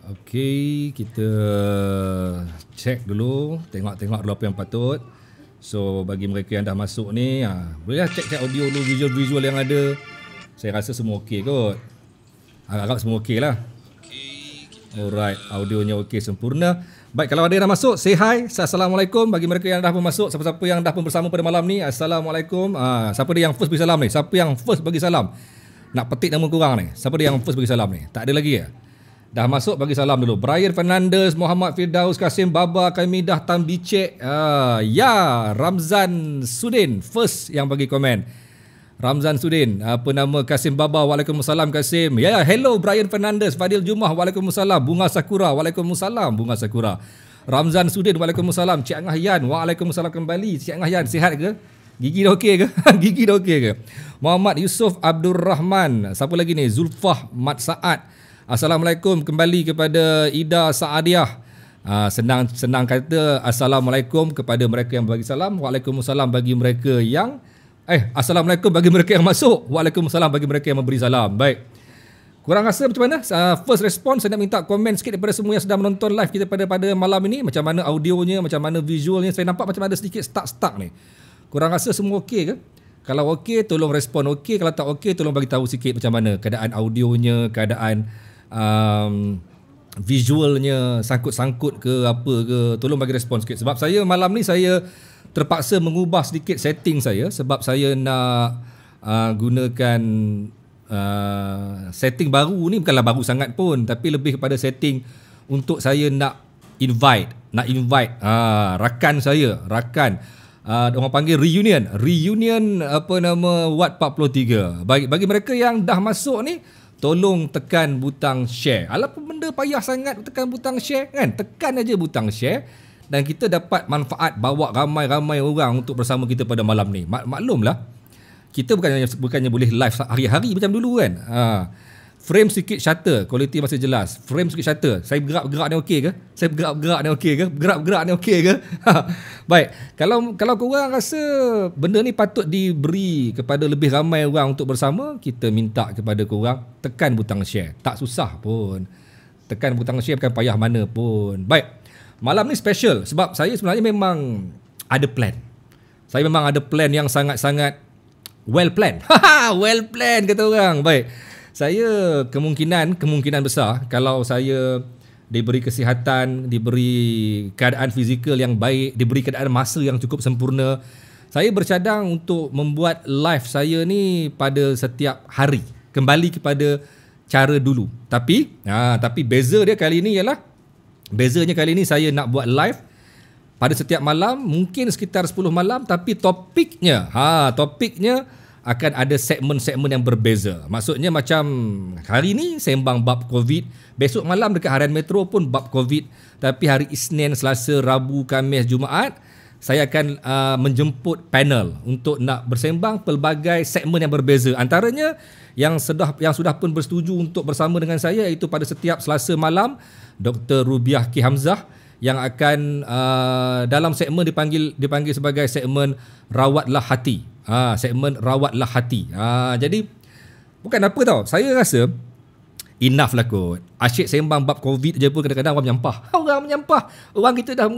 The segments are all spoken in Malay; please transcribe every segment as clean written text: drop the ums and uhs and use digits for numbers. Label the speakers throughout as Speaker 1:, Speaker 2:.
Speaker 1: Okey, kita check dulu, tengok-tengok dulu apa yang patut. So bagi mereka yang dah masuk ni, bolehlah check audio dulu, visual-visual yang ada. Saya rasa semua okey kot. Harap semua okey lah. Alright, audionya okey sempurna. Baik, kalau ada yang dah masuk, say hi. Assalamualaikum bagi mereka yang dah pun masuk. Siapa-siapa yang dah pun bersama pada malam ni, Assalamualaikum. Siapa dia yang first bagi salam ni? Siapa yang first bagi salam? Nak petik nama korang ni. Siapa dia yang first bagi salam ni? Tak ada lagi ya? Dah masuk bagi salam dulu. Brian Fernandes, Muhammad Firdaus, Kasim Baba, Kamidah Tan Bicek. Ya, Ramzan Sudin first yang bagi komen. Ramzan Sudin, apa nama Kasim Baba, Waalaikumsalam Kasim. Ya, hello Brian Fernandes, Fadil Jumah, Waalaikumsalam. Bunga Sakura, Waalaikumsalam Bunga Sakura. Ramzan Sudin, Waalaikumsalam. Cik Angah Yan, Waalaikumsalam kembali. Cik Angah Yan, sihat ke? Gigi dah okey ke? Gigi dah okey ke? Muhammad Yusof Abdul Rahman. Siapa lagi ni? Zulfah Mat Saad. Assalamualaikum kembali kepada Ida Saadiah. Senang kata Assalamualaikum kepada mereka yang bagi salam. Waalaikumsalam bagi mereka yang Assalamualaikum bagi mereka yang masuk. Waalaikumsalam bagi mereka yang memberi salam. Baik. Korang rasa macam mana? First response, saya nak minta komen sikit daripada semua yang sedang menonton live kita pada malam ini. Macam mana audionya, macam mana visualnya. Saya nampak macam ada sedikit stuck ni. Korang rasa semua okey ke? Kalau okey, tolong respon okey. Kalau tak okey, tolong bagi tahu sikit macam mana keadaan audionya, keadaan visualnya, sangkut-sangkut ke apa ke. Tolong bagi respon sikit. Sebab saya malam ni saya terpaksa mengubah sedikit setting saya. Sebab saya nak gunakan setting baru ni. Bukanlah baru sangat pun, tapi lebih kepada setting untuk saya nak invite rakan saya. Orang panggil reunion apa nama Watt 43. Bagi mereka yang dah masuk ni, tolong tekan butang share. Alah apa benda payah sangat tekan butang share kan? Tekan aja butang share dan kita dapat manfaat bawa ramai-ramai orang untuk bersama kita pada malam ni. Maklumlah, kita bukannya boleh live hari-hari macam dulu kan. Frame sikit shutter, quality masih jelas. Frame sikit shutter. Saya bergerak-gerak ni okey ke? Bergerak-gerak ni okey ke? Baik. Kalau korang rasa benda ni patut diberi kepada lebih ramai orang untuk bersama, kita minta kepada korang tekan butang share. Tak susah pun. Tekan butang share bukan payah mana pun. Baik. Malam ni special sebab saya sebenarnya memang ada plan. Saya memang ada plan yang sangat-sangat well planned. Well planned kata orang. Baik. Saya kemungkinan besar kalau saya diberi kesihatan, diberi keadaan fizikal yang baik, diberi keadaan masa yang cukup sempurna, saya bercadang untuk membuat live saya ni pada setiap hari, kembali kepada cara dulu. Tapi bezanya kali ni saya nak buat live pada setiap malam, mungkin sekitar 10 malam, tapi topiknya akan ada segmen-segmen yang berbeza. Maksudnya macam hari ni sembang bab COVID, besok malam dekat Harian Metro pun bab COVID, tapi hari Isnin, Selasa, Rabu, Khamis, Jumaat saya akan menjemput panel untuk nak bersembang pelbagai segmen yang berbeza. Antaranya yang sudah pun bersetuju untuk bersama dengan saya iaitu pada setiap Selasa malam Dr. Rubiah Ki Hamzah yang akan dalam segmen dipanggil sebagai segmen Rawatlah Hati. Segmen Rawatlah Hati. Jadi bukan apa tau, saya rasa enough lah kot. Asyik sembang bab COVID je pun kadang-kadang orang menyampah. Orang kita dah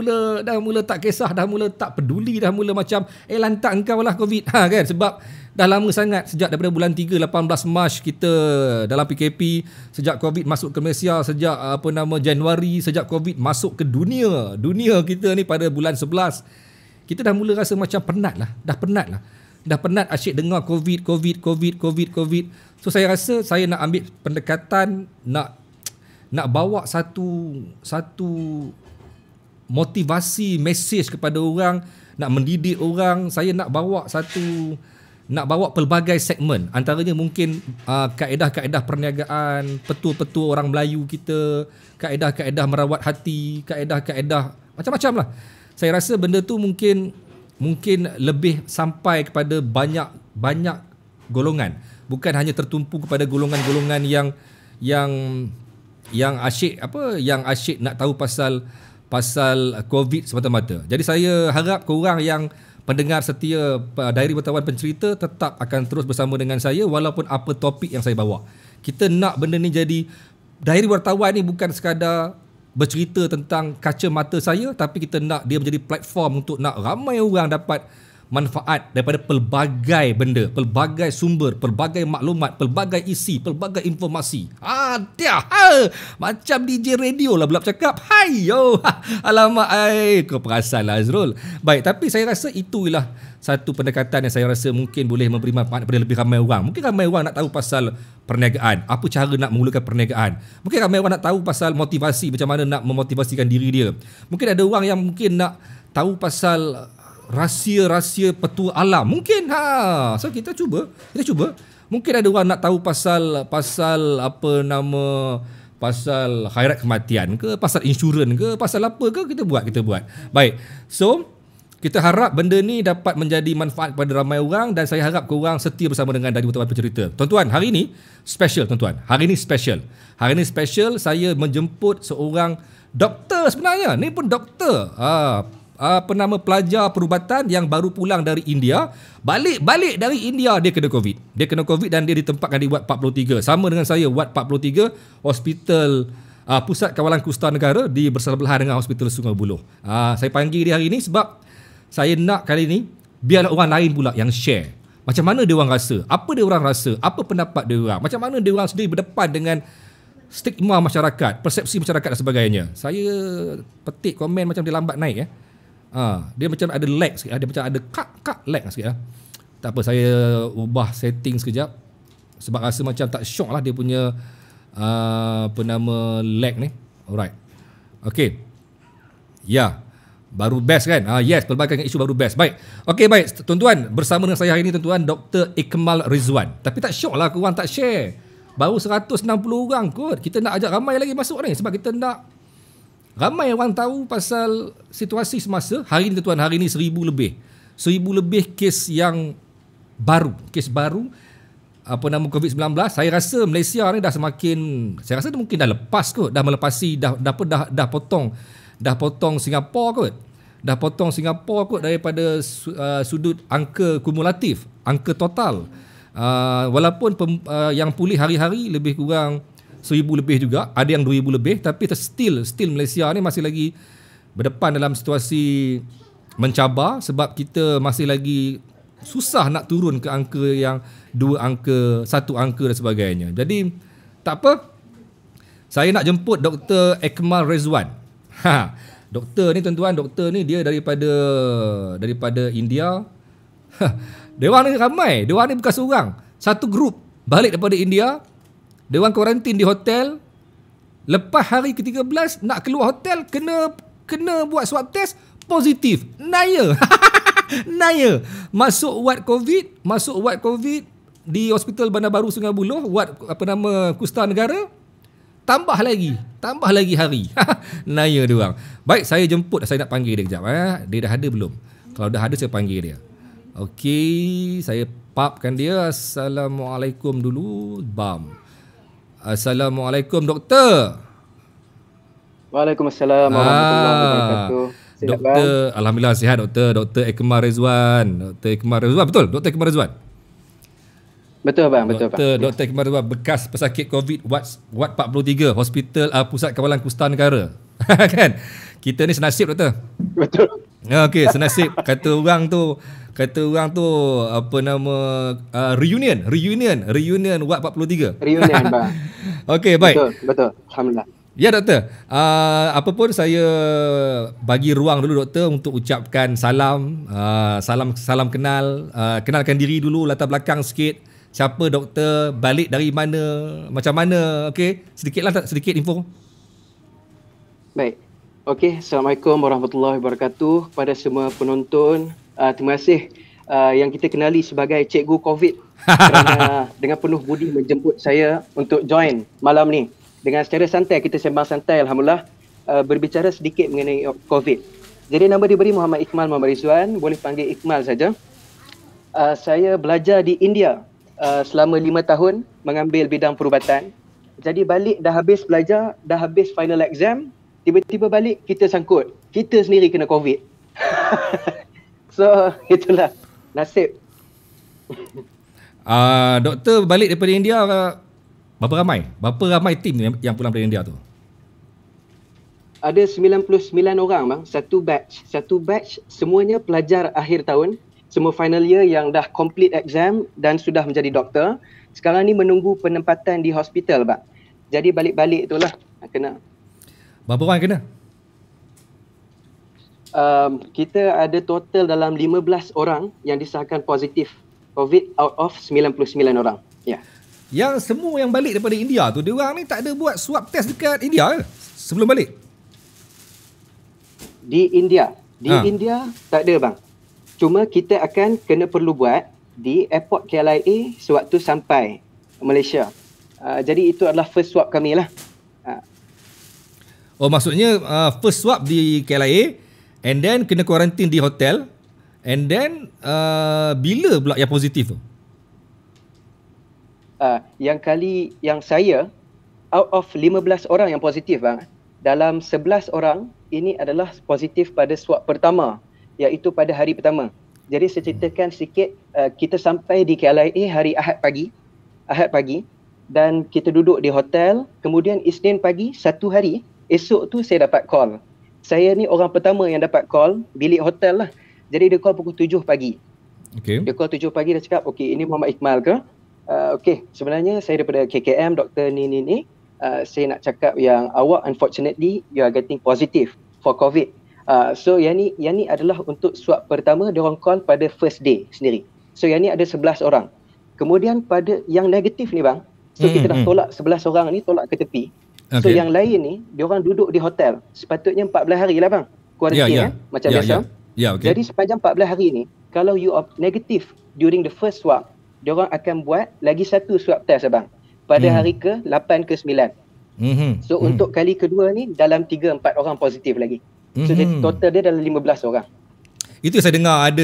Speaker 1: mula tak kisah, dah mula tak peduli, dah mula macam lantak engkau lah COVID. Kan? Sebab dah lama sangat, sejak daripada bulan 3 18 Mac kita dalam PKP, sejak COVID masuk ke Malaysia, sejak Januari, sejak COVID masuk ke dunia kita ni pada bulan 11. Kita dah mula rasa macam penat lah. Dah penat asyik dengar COVID. So saya rasa saya nak ambil pendekatan, nak bawa satu motivasi, message kepada orang, nak mendidik orang. Saya nak bawa pelbagai segmen. Antaranya mungkin kaedah-kaedah perniagaan, petua-petua orang Melayu kita, kaedah-kaedah merawat hati, kaedah-kaedah macam-macam lah. Saya rasa benda tu mungkin lebih sampai kepada banyak golongan, bukan hanya tertumpu kepada golongan-golongan yang asyik nak tahu pasal COVID semata-mata. Jadi saya harap korang yang pendengar setia Diary Wartawan Pencerita tetap akan terus bersama dengan saya walaupun apa topik yang saya bawa. Kita nak benda ni jadi diary wartawan ni bukan sekadar bercerita tentang kaca mata saya, tapi kita nak dia menjadi platform untuk nak ramai orang dapat manfaat daripada pelbagai benda, pelbagai sumber, pelbagai maklumat, pelbagai isi, pelbagai informasi. Macam DJ radio lah pula bercakap. Hai yo. Alamak, kau perasan lah Azrul. Baik, tapi saya rasa itulah satu pendekatan yang saya rasa mungkin boleh memberi manfaat kepada lebih ramai orang. Mungkin ramai orang nak tahu pasal perniagaan, apa cara nak memulakan perniagaan. Mungkin ramai orang nak tahu pasal motivasi, macam mana nak memotivasikan diri dia. Mungkin ada orang yang mungkin nak tahu pasal rahsia-rahsia petua alam. Mungkin so kita cuba. Mungkin ada orang nak tahu pasal apa nama, pasal khairat kematian ke, pasal insurans ke, pasal apa ke, kita buat. Baik. So kita harap benda ni dapat menjadi manfaat kepada ramai orang, dan saya harap korang setia bersama dengan Dari Wartawan Pencerita. Tuan-tuan, hari ni special tuan-tuan. Hari ni special saya menjemput seorang doktor sebenarnya. Ni pun doktor. Penama pelajar perubatan yang baru pulang dari India. Balik dari India dia kena COVID dan dia ditempatkan di Ward 43. Sama dengan saya, Ward 43, Hospital Pusat Kawalan Kusta Negara di bersebelahan dengan Hospital Sungai Buloh. Saya panggil dia hari ni sebab saya nak kali ni biarlah orang lain pula yang share. Macam mana dia orang rasa? Apa dia orang rasa? Apa pendapat dia orang? Macam mana dia orang sendiri berdepan dengan stigma masyarakat, persepsi masyarakat dan sebagainya. Saya petik komen macam dia lambat naik dia macam ada lag sikit, dia macam ada kak lag sikit. Tak apa, saya ubah setting sekejap sebab rasa macam tak syok lah dia punya penama lag ni. Alright. Okay. Ya. Baru best kan? Yes, pelbagai isu baru best. Baik. Okay, baik. Tuan-tuan, bersama dengan saya hari ini tuan-tuan, Dr. Ikmal Rizwan. Tapi tak syok lah korang tak share. Baru 160 orang kot. Kita nak ajak ramai lagi masuk ni sebab kita nak ramai orang tahu pasal situasi semasa. Hari ni tuan-tuan, hari ni 1000 lebih. 1000 lebih kes yang baru. Kes baru apa nama COVID-19. Saya rasa Malaysia ni dah semakin, saya rasa mungkin dah lepas kot. Dah melepasi, dah potong Singapura kot. Dah potong Singapura kot daripada sudut angka kumulatif, angka total. Walaupun yang pulih hari-hari lebih kurang 1000 lebih juga, ada yang 2000 lebih, tapi still Malaysia ni masih lagi berdepan dalam situasi mencabar sebab kita masih lagi susah nak turun ke angka yang 2 angka, 1 angka dan sebagainya. Jadi tak apa, saya nak jemput Dr. Ikmal Rizwan. Doktor ni tuan-tuan, doktor ni dia daripada India. Dia orang ni ramai, dia orang ni bukan seorang, satu grup balik daripada India. Dia orang kuarantin di hotel. Lepas hari ke-13 nak keluar hotel, kena buat swab test, positif. Naya. Masuk ward COVID di Hospital Bandar Baru Sungai Buloh, ward apa nama Kusta Negara. Tambah lagi hari. Naya dia orang. Baik, saya jemput, saya nak panggil dia kejap. Dia dah ada belum? Kalau dah ada saya panggil dia. Okey, saya papkan dia. Assalamualaikum dulu. Assalamualaikum doktor.
Speaker 2: Waalaikumsalam warahmatullahi wabarakatuh.
Speaker 1: Doktor, alhamdulillah sihat doktor. Dr. Ikmal Rizwan. Betul? Dr. Ikmal Rizwan.
Speaker 2: Betul bang, betul bang.
Speaker 1: Dr. Ikmal Rizwan, bekas pesakit COVID Ward 43, Hospital Pusat Kawalan Kusta Negara. Kan? Kita ni senasib doktor.
Speaker 2: Betul.
Speaker 1: Okey, senasib. Kata orang tu apa nama reunion Ward 43.
Speaker 2: Reunion bang.
Speaker 1: Okey, baik.
Speaker 2: Betul. Alhamdulillah.
Speaker 1: Ya doktor. Apa pun saya bagi ruang dulu doktor untuk ucapkan salam, salam kenal, kenalkan diri dulu, latar belakang sikit. Siapa doktor, balik dari mana, macam mana, okey? Sedikit info.
Speaker 2: Baik. Okey, Assalamualaikum warahmatullahi wabarakatuh kepada semua penonton. Terima kasih yang kita kenali sebagai Cikgu COVID kerana dengan penuh budi menjemput saya untuk join malam ni. Dengan secara santai, kita sembang santai alhamdulillah, berbicara sedikit mengenai COVID. Jadi nama diberi Muhammad Ikmal Muhammad Rizwan, boleh panggil Ikmal saja. Saya belajar di India selama 5 tahun mengambil bidang perubatan. Jadi balik dah habis belajar, dah habis final exam, tiba-tiba balik kita sangkut. Kita sendiri kena COVID. So itulah nasib.
Speaker 1: Doktor balik daripada India Berapa ramai? Berapa ramai tim yang pulang dari India tu?
Speaker 2: Ada 99 orang bang, satu batch semuanya pelajar akhir tahun, semua final year yang dah complete exam dan sudah menjadi doktor. Sekarang ni menunggu penempatan di hospital bang. Jadi balik-balik itulah kena.
Speaker 1: Berapa orang kena?
Speaker 2: Kita ada total dalam 15 orang yang disahkan positif COVID out of 99 orang. Ya.
Speaker 1: Yang semua yang balik daripada India tu, dia orang ni tak ada buat swab test dekat India ke sebelum balik?
Speaker 2: Di India tak ada bang. Cuma kita akan kena perlu buat di airport KLIA sewaktu sampai Malaysia. Jadi itu adalah first swab kami lah.
Speaker 1: Oh, maksudnya first swab di KLIA and then kena kuarantin di hotel and then bila pula yang positif tu?
Speaker 2: Yang saya out of 15 orang yang positif bang, dalam 11 orang ini adalah positif pada swab pertama, iaitu pada hari pertama. Jadi saya ceritakan sikit, kita sampai di KLIA hari Ahad pagi dan kita duduk di hotel. Kemudian Isnin pagi, satu hari, esok tu saya dapat call. Saya ni orang pertama yang dapat call, bilik hotel lah. Jadi dia call pukul 7 pagi.
Speaker 1: Okay.
Speaker 2: Dia call 7 pagi, dia cakap, okey, ini Muhammad Iqmal ke? Okey, sebenarnya saya daripada KKM, doktor ni. Saya nak cakap yang awak unfortunately you are getting positive for COVID. So yang ni adalah untuk swab pertama, dia orang call pada first day sendiri. So yang ni ada 11 orang. Kemudian pada yang negatif ni bang, so kita dah tolak 11 orang ni, tolak ke tepi. Okay. So yang lain ni, dia orang duduk di hotel. Sepatutnya 14 hari lah bang, kuarantin macam biasa.
Speaker 1: Okay.
Speaker 2: Jadi sepanjang 14 hari ni, kalau you are negative during the first swab, dia orang akan buat lagi satu swab test abang pada hari ke-8 ke-9. So untuk kali kedua ni dalam 3-4 orang positif lagi. So jadi total dia dalam 15 orang.
Speaker 1: Itu saya dengar ada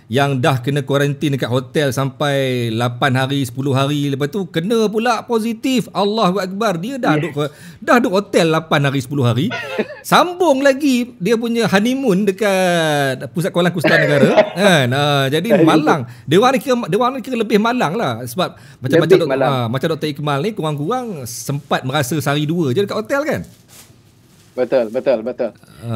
Speaker 1: yang dah kena kuarantin dekat hotel sampai 8 hari, 10 hari, lepas tu kena pula positif. Allahu Akbar, dia dah duduk hotel 8 hari, 10 hari. Sambung lagi dia punya honeymoon dekat Pusat Kawalan Kustan Negara kan. Jadi malang. Dia orang ni kira lebih malang lah, sebab macam Dr. Iqmal ni kurang-kurang sempat merasa sehari dua je dekat hotel kan.
Speaker 2: Betul.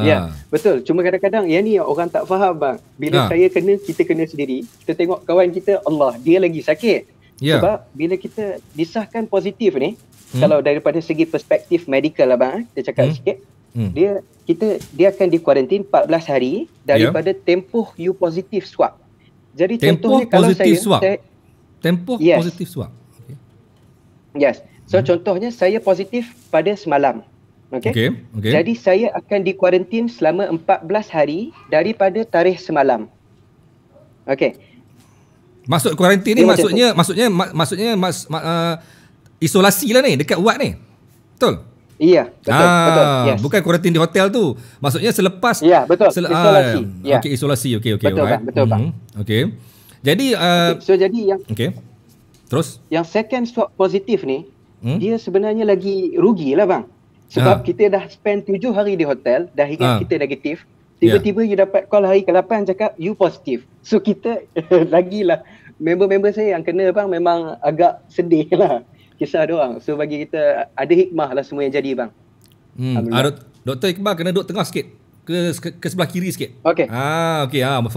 Speaker 2: Ya, betul. Cuma kadang-kadang yang ni orang tak faham bang. Bila saya kena, kita kena sendiri. Kita tengok kawan kita, Allah, dia lagi sakit. Sebab bila kita disahkan positif ni, kalau daripada segi perspektif medical lah bang, kita cakap sikit, dia akan dikuarantin 14 hari daripada tempoh you positif swab. Jadi contohnya kalau
Speaker 1: tempoh positif swab. Okay.
Speaker 2: Yes. So contohnya saya positif pada semalam. Okay. Jadi saya akan dikuarantin selama 14 hari daripada tarikh semalam. Okey.
Speaker 1: Maksud kuarantin ni maksudnya isolasi lah ni dekat ward ni. Betul?
Speaker 2: Iya, betul. Yes.
Speaker 1: Bukan kuarantin di hotel tu. Maksudnya selepas
Speaker 2: isolasi.
Speaker 1: Okey, isolasi. Okey.
Speaker 2: Betul bang.
Speaker 1: Okey. Jadi
Speaker 2: so jadi yang
Speaker 1: terus
Speaker 2: yang second swab positif ni dia sebenarnya lagi rugilah bang. Sebab kita dah spend 7 hari di hotel, dah ingat kita negatif, tiba-tiba you dapat call hari ke-8 cakap you positif. So kita lagilah, member-member saya yang kena bang memang agak sedih lah kisah diorang. So bagi kita ada hikmah lah semua yang jadi bang.
Speaker 1: Dr. Iqbal kena duduk tengah sikit, ke sebelah kiri sikit.
Speaker 2: Okey.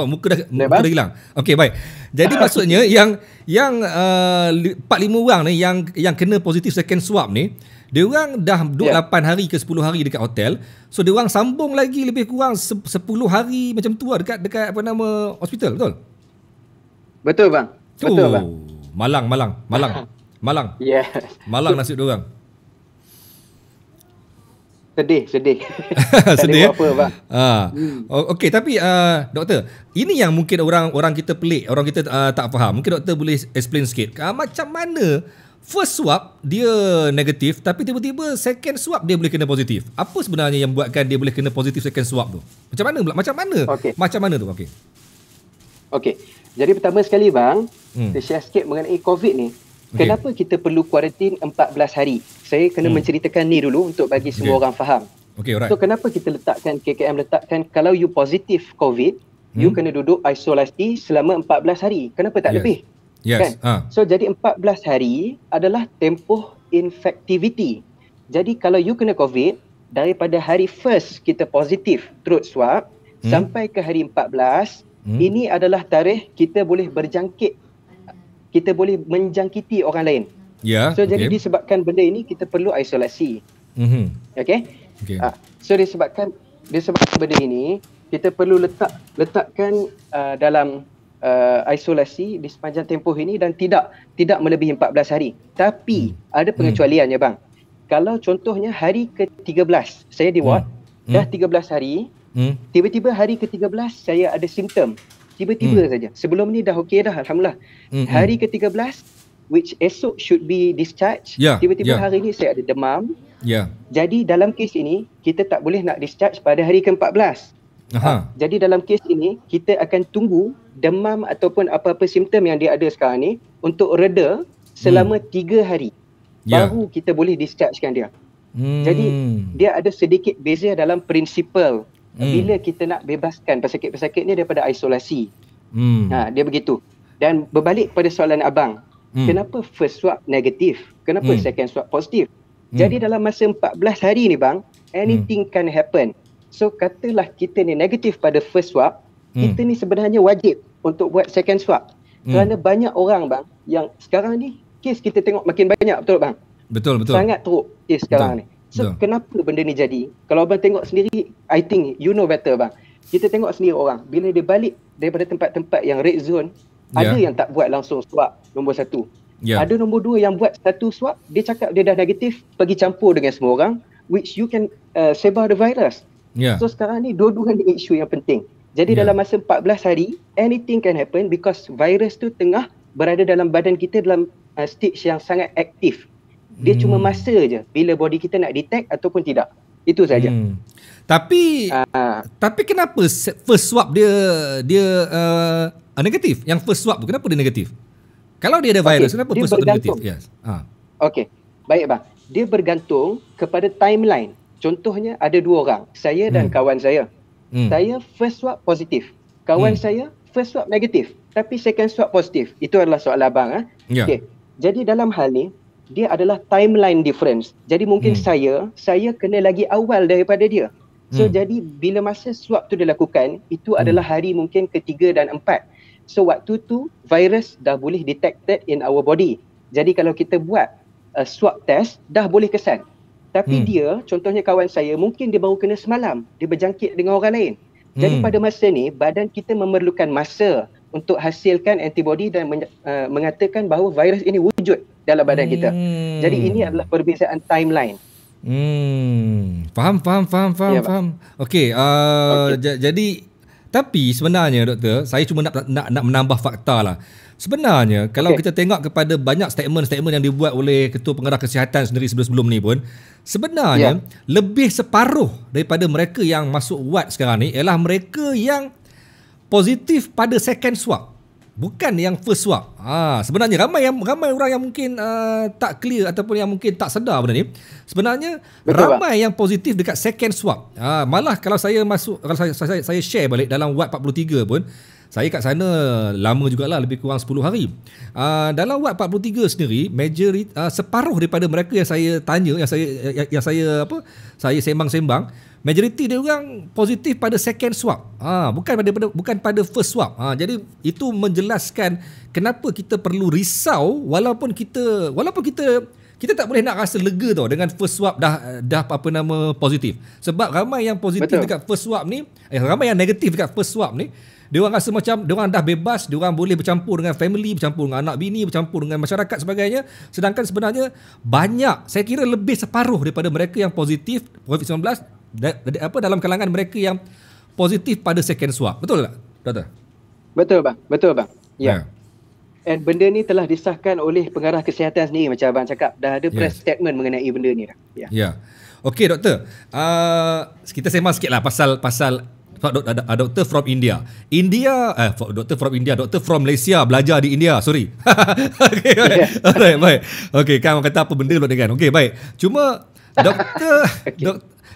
Speaker 1: Muka dah hilang. Okey, baik. Jadi maksudnya yang 4-5 orang ni yang kena positif second swab ni, dia orang dah duduk 8 hari ke 10 hari dekat hotel. So dia orang sambung lagi lebih kurang 10 hari macam tu lah dekat apa nama hospital, betul?
Speaker 2: Betul bang. Betul bang.
Speaker 1: Malang.
Speaker 2: Yes.
Speaker 1: Malang nasib dia orang.
Speaker 2: Sedih.
Speaker 1: Sedih.
Speaker 2: Apa bang?
Speaker 1: Okey, tapi doktor, ini yang mungkin orang kita pelik, orang kita tak faham. Mungkin doktor boleh explain sikit. Macam mana first swab dia negatif tapi tiba-tiba second swab dia boleh kena positif? Apa sebenarnya yang buatkan dia boleh kena positif second swab tu? Macam mana pula? Macam mana tu? Okey.
Speaker 2: Jadi pertama sekali bang, kita share sikit mengenai COVID ni. Kenapa kita perlu kuarantin 14 hari? Saya kena menceritakan ni dulu untuk bagi semua orang faham.
Speaker 1: Alright.
Speaker 2: So kenapa kita KKM letakkan kalau you positif COVID, you kena duduk isolasi selama 14 hari. Kenapa tak lebih?
Speaker 1: Yes.
Speaker 2: Kan? So jadi 14 hari adalah tempoh infectivity. Jadi kalau you kena COVID, daripada hari first kita positif throat swab sampai ke hari 14, ini adalah tarikh kita boleh berjangkit, kita boleh menjangkiti orang lain. Jadi disebabkan benda ini kita perlu isolasi. Okay? So disebabkan benda ini kita perlu letakkan dalam isolasi di sepanjang tempoh ini dan tidak melebihi 14 hari. Tapi ada pengecualiannya bang. Kalau contohnya hari ke-13 saya di ward, dah 13 hari, tiba-tiba hari ke-13 saya ada simptom. Tiba-tiba saja. Sebelum ni dah okey dah, alhamdulillah. Hari ke-13 which esok should be discharged, tiba-tiba hari ni saya ada demam. Jadi dalam kes ini kita tak boleh nak discharge pada hari ke-14. Jadi dalam kes ini kita akan tunggu demam ataupun apa-apa simptom yang dia ada sekarang ni untuk reda selama 3 hari. Baru kita boleh dischargekan dia. Jadi dia ada sedikit beza dalam prinsipal bila kita nak bebaskan pesakit-pesakit ni daripada isolasi. Dia begitu. Dan berbalik pada soalan abang, kenapa first swab negatif? Kenapa second swab positif? Jadi dalam masa 14 hari ni bang, anything can happen. So katalah kita ni negatif pada first swab, kita ni sebenarnya wajib untuk buat second swab. Kerana banyak orang bang yang sekarang ni kes kita tengok makin banyak, betul bang? Betul. Sangat teruk kes sekarang ni. So kenapa benda ni jadi? Kalau abang tengok sendiri, I think you know better bang. Kita tengok sendiri orang, bila dia balik daripada tempat-tempat yang red zone, ada yang tak buat langsung swab nombor 1. Ada nombor 2 yang buat satu swab, dia cakap dia dah negatif, pergi campur dengan semua orang, which you can sebar the virus. So sekarang ni dua-dua ni isu yang penting. Jadi dalam masa 14 hari, anything can happen because virus tu tengah berada dalam badan kita dalam stage yang sangat aktif. Dia cuma masa je bila body kita nak detect ataupun tidak. Itu saja.
Speaker 1: Tapi kenapa first swab dia negatif? Yang first swab tu kenapa dia negatif? Kalau dia ada virus, kenapa first swab dia negatif? Okey. Baik bang. Dia bergantung kepada timeline. Contohnya ada 2 orang, saya dan kawan saya. Saya first swab positif. Kawan saya first swab negatif, tapi second swab positif. Itu adalah soalan abang. Okay. Jadi dalam hal ni, dia adalah timeline difference. Jadi mungkin saya kena lagi awal daripada dia. So jadi bila masa swab tu dilakukan, itu adalah hari mungkin ke-3 dan 4. So waktu tu virus dah boleh detected in our body. Jadi kalau kita buat swab test, dah boleh kesan. Tapi dia, contohnya kawan saya, mungkin dia baru kena semalam. Dia berjangkit dengan orang lain. Jadi pada masa ni, badan kita memerlukan masa untuk hasilkan antibody dan mengatakan bahawa virus ini wujud dalam badan kita. Jadi ini adalah perbezaan timeline. Faham. Okey, jadi tapi sebenarnya doktor, saya cuma nak menambah fakta lah. Sebenarnya kalau kita tengok kepada banyak statement-statement yang dibuat oleh Ketua Pengarah Kesihatan sendiri sebelum ni pun, sebenarnya lebih separuh daripada mereka yang masuk ward sekarang ni ialah mereka yang positif pada second swab, bukan yang first swab. Sebenarnya ramai orang yang mungkin tak clear ataupun yang mungkin tak sedar benda ni. Sebenarnya ramai yang positif dekat second swab. Malah kalau saya masuk, kalau saya share balik dalam ward 43 pun, saya kat sana lama jugalah, lebih kurang 10 hari. Dalam ward 43 sendiri, separuh daripada mereka yang saya tanya, yang saya sembang-sembang, majoriti dia orang positif pada second swab. Bukan pada first swab. Jadi itu menjelaskan kenapa kita perlu risau walaupun kita tak boleh nak rasa lega tau dengan first swab dah positif. Sebab ramai yang positif dekat first swab ni, ramai yang negatif dekat first swab ni, dia orang rasa macam dia orang dah bebas, dia orang boleh bercampur dengan family, bercampur dengan anak bini, bercampur dengan masyarakat sebagainya. Sedangkan sebenarnya banyak, saya kira lebih separuh daripada mereka yang positif COVID-19 dalam kalangan mereka yang positif pada second swab. Betul tak, doktor? Betul bang. Ya. And benda ni telah disahkan oleh Pengarah Kesihatan sendiri, macam abang cakap, dah ada press statement mengenai benda ni dah. Ya. Okey doktor. Kita sembang sikitlah pasal doktor from India. Doktor from Malaysia belajar di India. Sorry. Okay, baik. Okay, kan orang kata apa benda pula dengan. Okay, baik. Cuma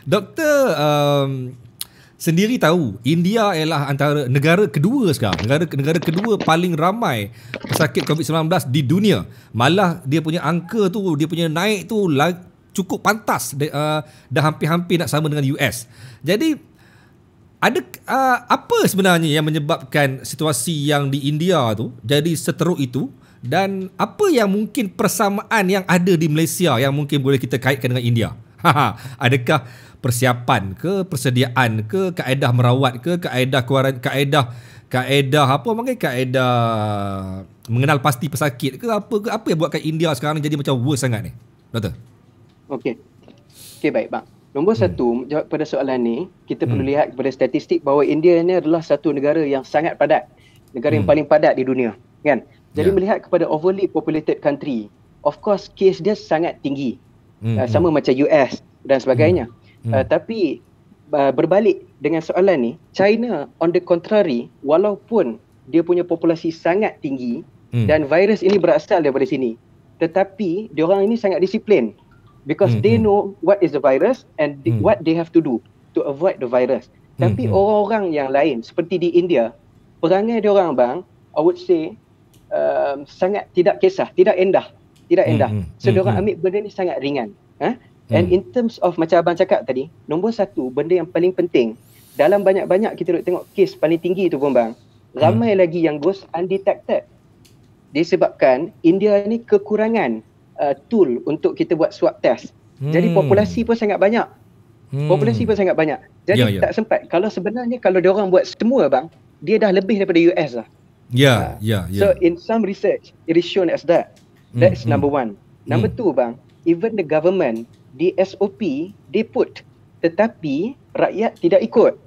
Speaker 1: doktor sendiri tahu India ialah antara negara kedua sekarang, negara kedua paling ramai pesakit COVID-19 di dunia. Malah dia punya angka tu, dia punya naik tu cukup pantas, dah hampir-hampir nak sama dengan US. Jadi ada apa sebenarnya yang menyebabkan situasi yang di India tu jadi seteruk itu, dan apa yang mungkin persamaan yang ada di Malaysia yang mungkin boleh kita kaitkan dengan India? Adakah persiapan ke, persediaan ke, kaedah merawat ke, kaedah apa panggil, kaedah mengenal pasti pesakit ke, apa yang buatkan India sekarang ni jadi macam worse sangat ni, Doktor?
Speaker 2: Okey, baik bang. Nombor satu, jawab pada soalan ni, kita perlu lihat kepada statistik bahawa India ni adalah satu negara yang sangat padat, negara yang paling padat di dunia, kan? Jadi melihat kepada overly populated country, of course kes dia sangat tinggi, sama macam US dan sebagainya. Tapi berbalik dengan soalan ni, China on the contrary, walaupun dia punya populasi sangat tinggi dan virus ini berasal daripada sini, tetapi diorang ini sangat disiplin, because they know what is the virus and what they have to do to avoid the virus. Tapi orang-orang yang lain seperti di India, perangai diorang bang, I would say sangat tidak kisah, tidak endah. So diorang ambil benda ni sangat ringan. And in terms of macam abang cakap tadi, nombor satu, benda yang paling penting, dalam banyak-banyak kita duk tengok kes paling tinggi tu pun bang, ramai lagi yang goes undetected. Disebabkan India ni kekurangan tool untuk kita buat swab test. Jadi populasi pun sangat banyak. Jadi tak sempat. Kalau sebenarnya kalau diorang buat semua bang, dia dah lebih daripada US lah. So in some research, it is shown as that. That's number one. Number two bang, even the government, di SOP, they put, tetapi rakyat tidak ikut.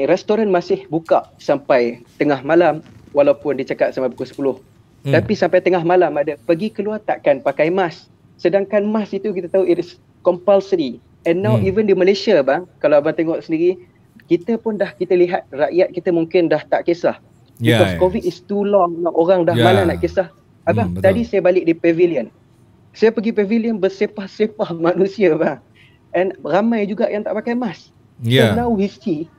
Speaker 2: Restoran masih buka sampai tengah malam, walaupun dia cakap sampai pukul 10. Tapi sampai tengah malam ada, pergi keluar takkan pakai mask. Sedangkan mask itu kita tahu it is compulsory. And now even di Malaysia bang, kalau abang tengok sendiri, kita lihat rakyat kita mungkin dah tak kisah. Because COVID is too long, orang dah malas nak kisah. Abang, tadi saya balik di pavilion. Saya pergi pavilion bersepah-sepah manusia bang. And ramai juga yang tak pakai mask. So now we see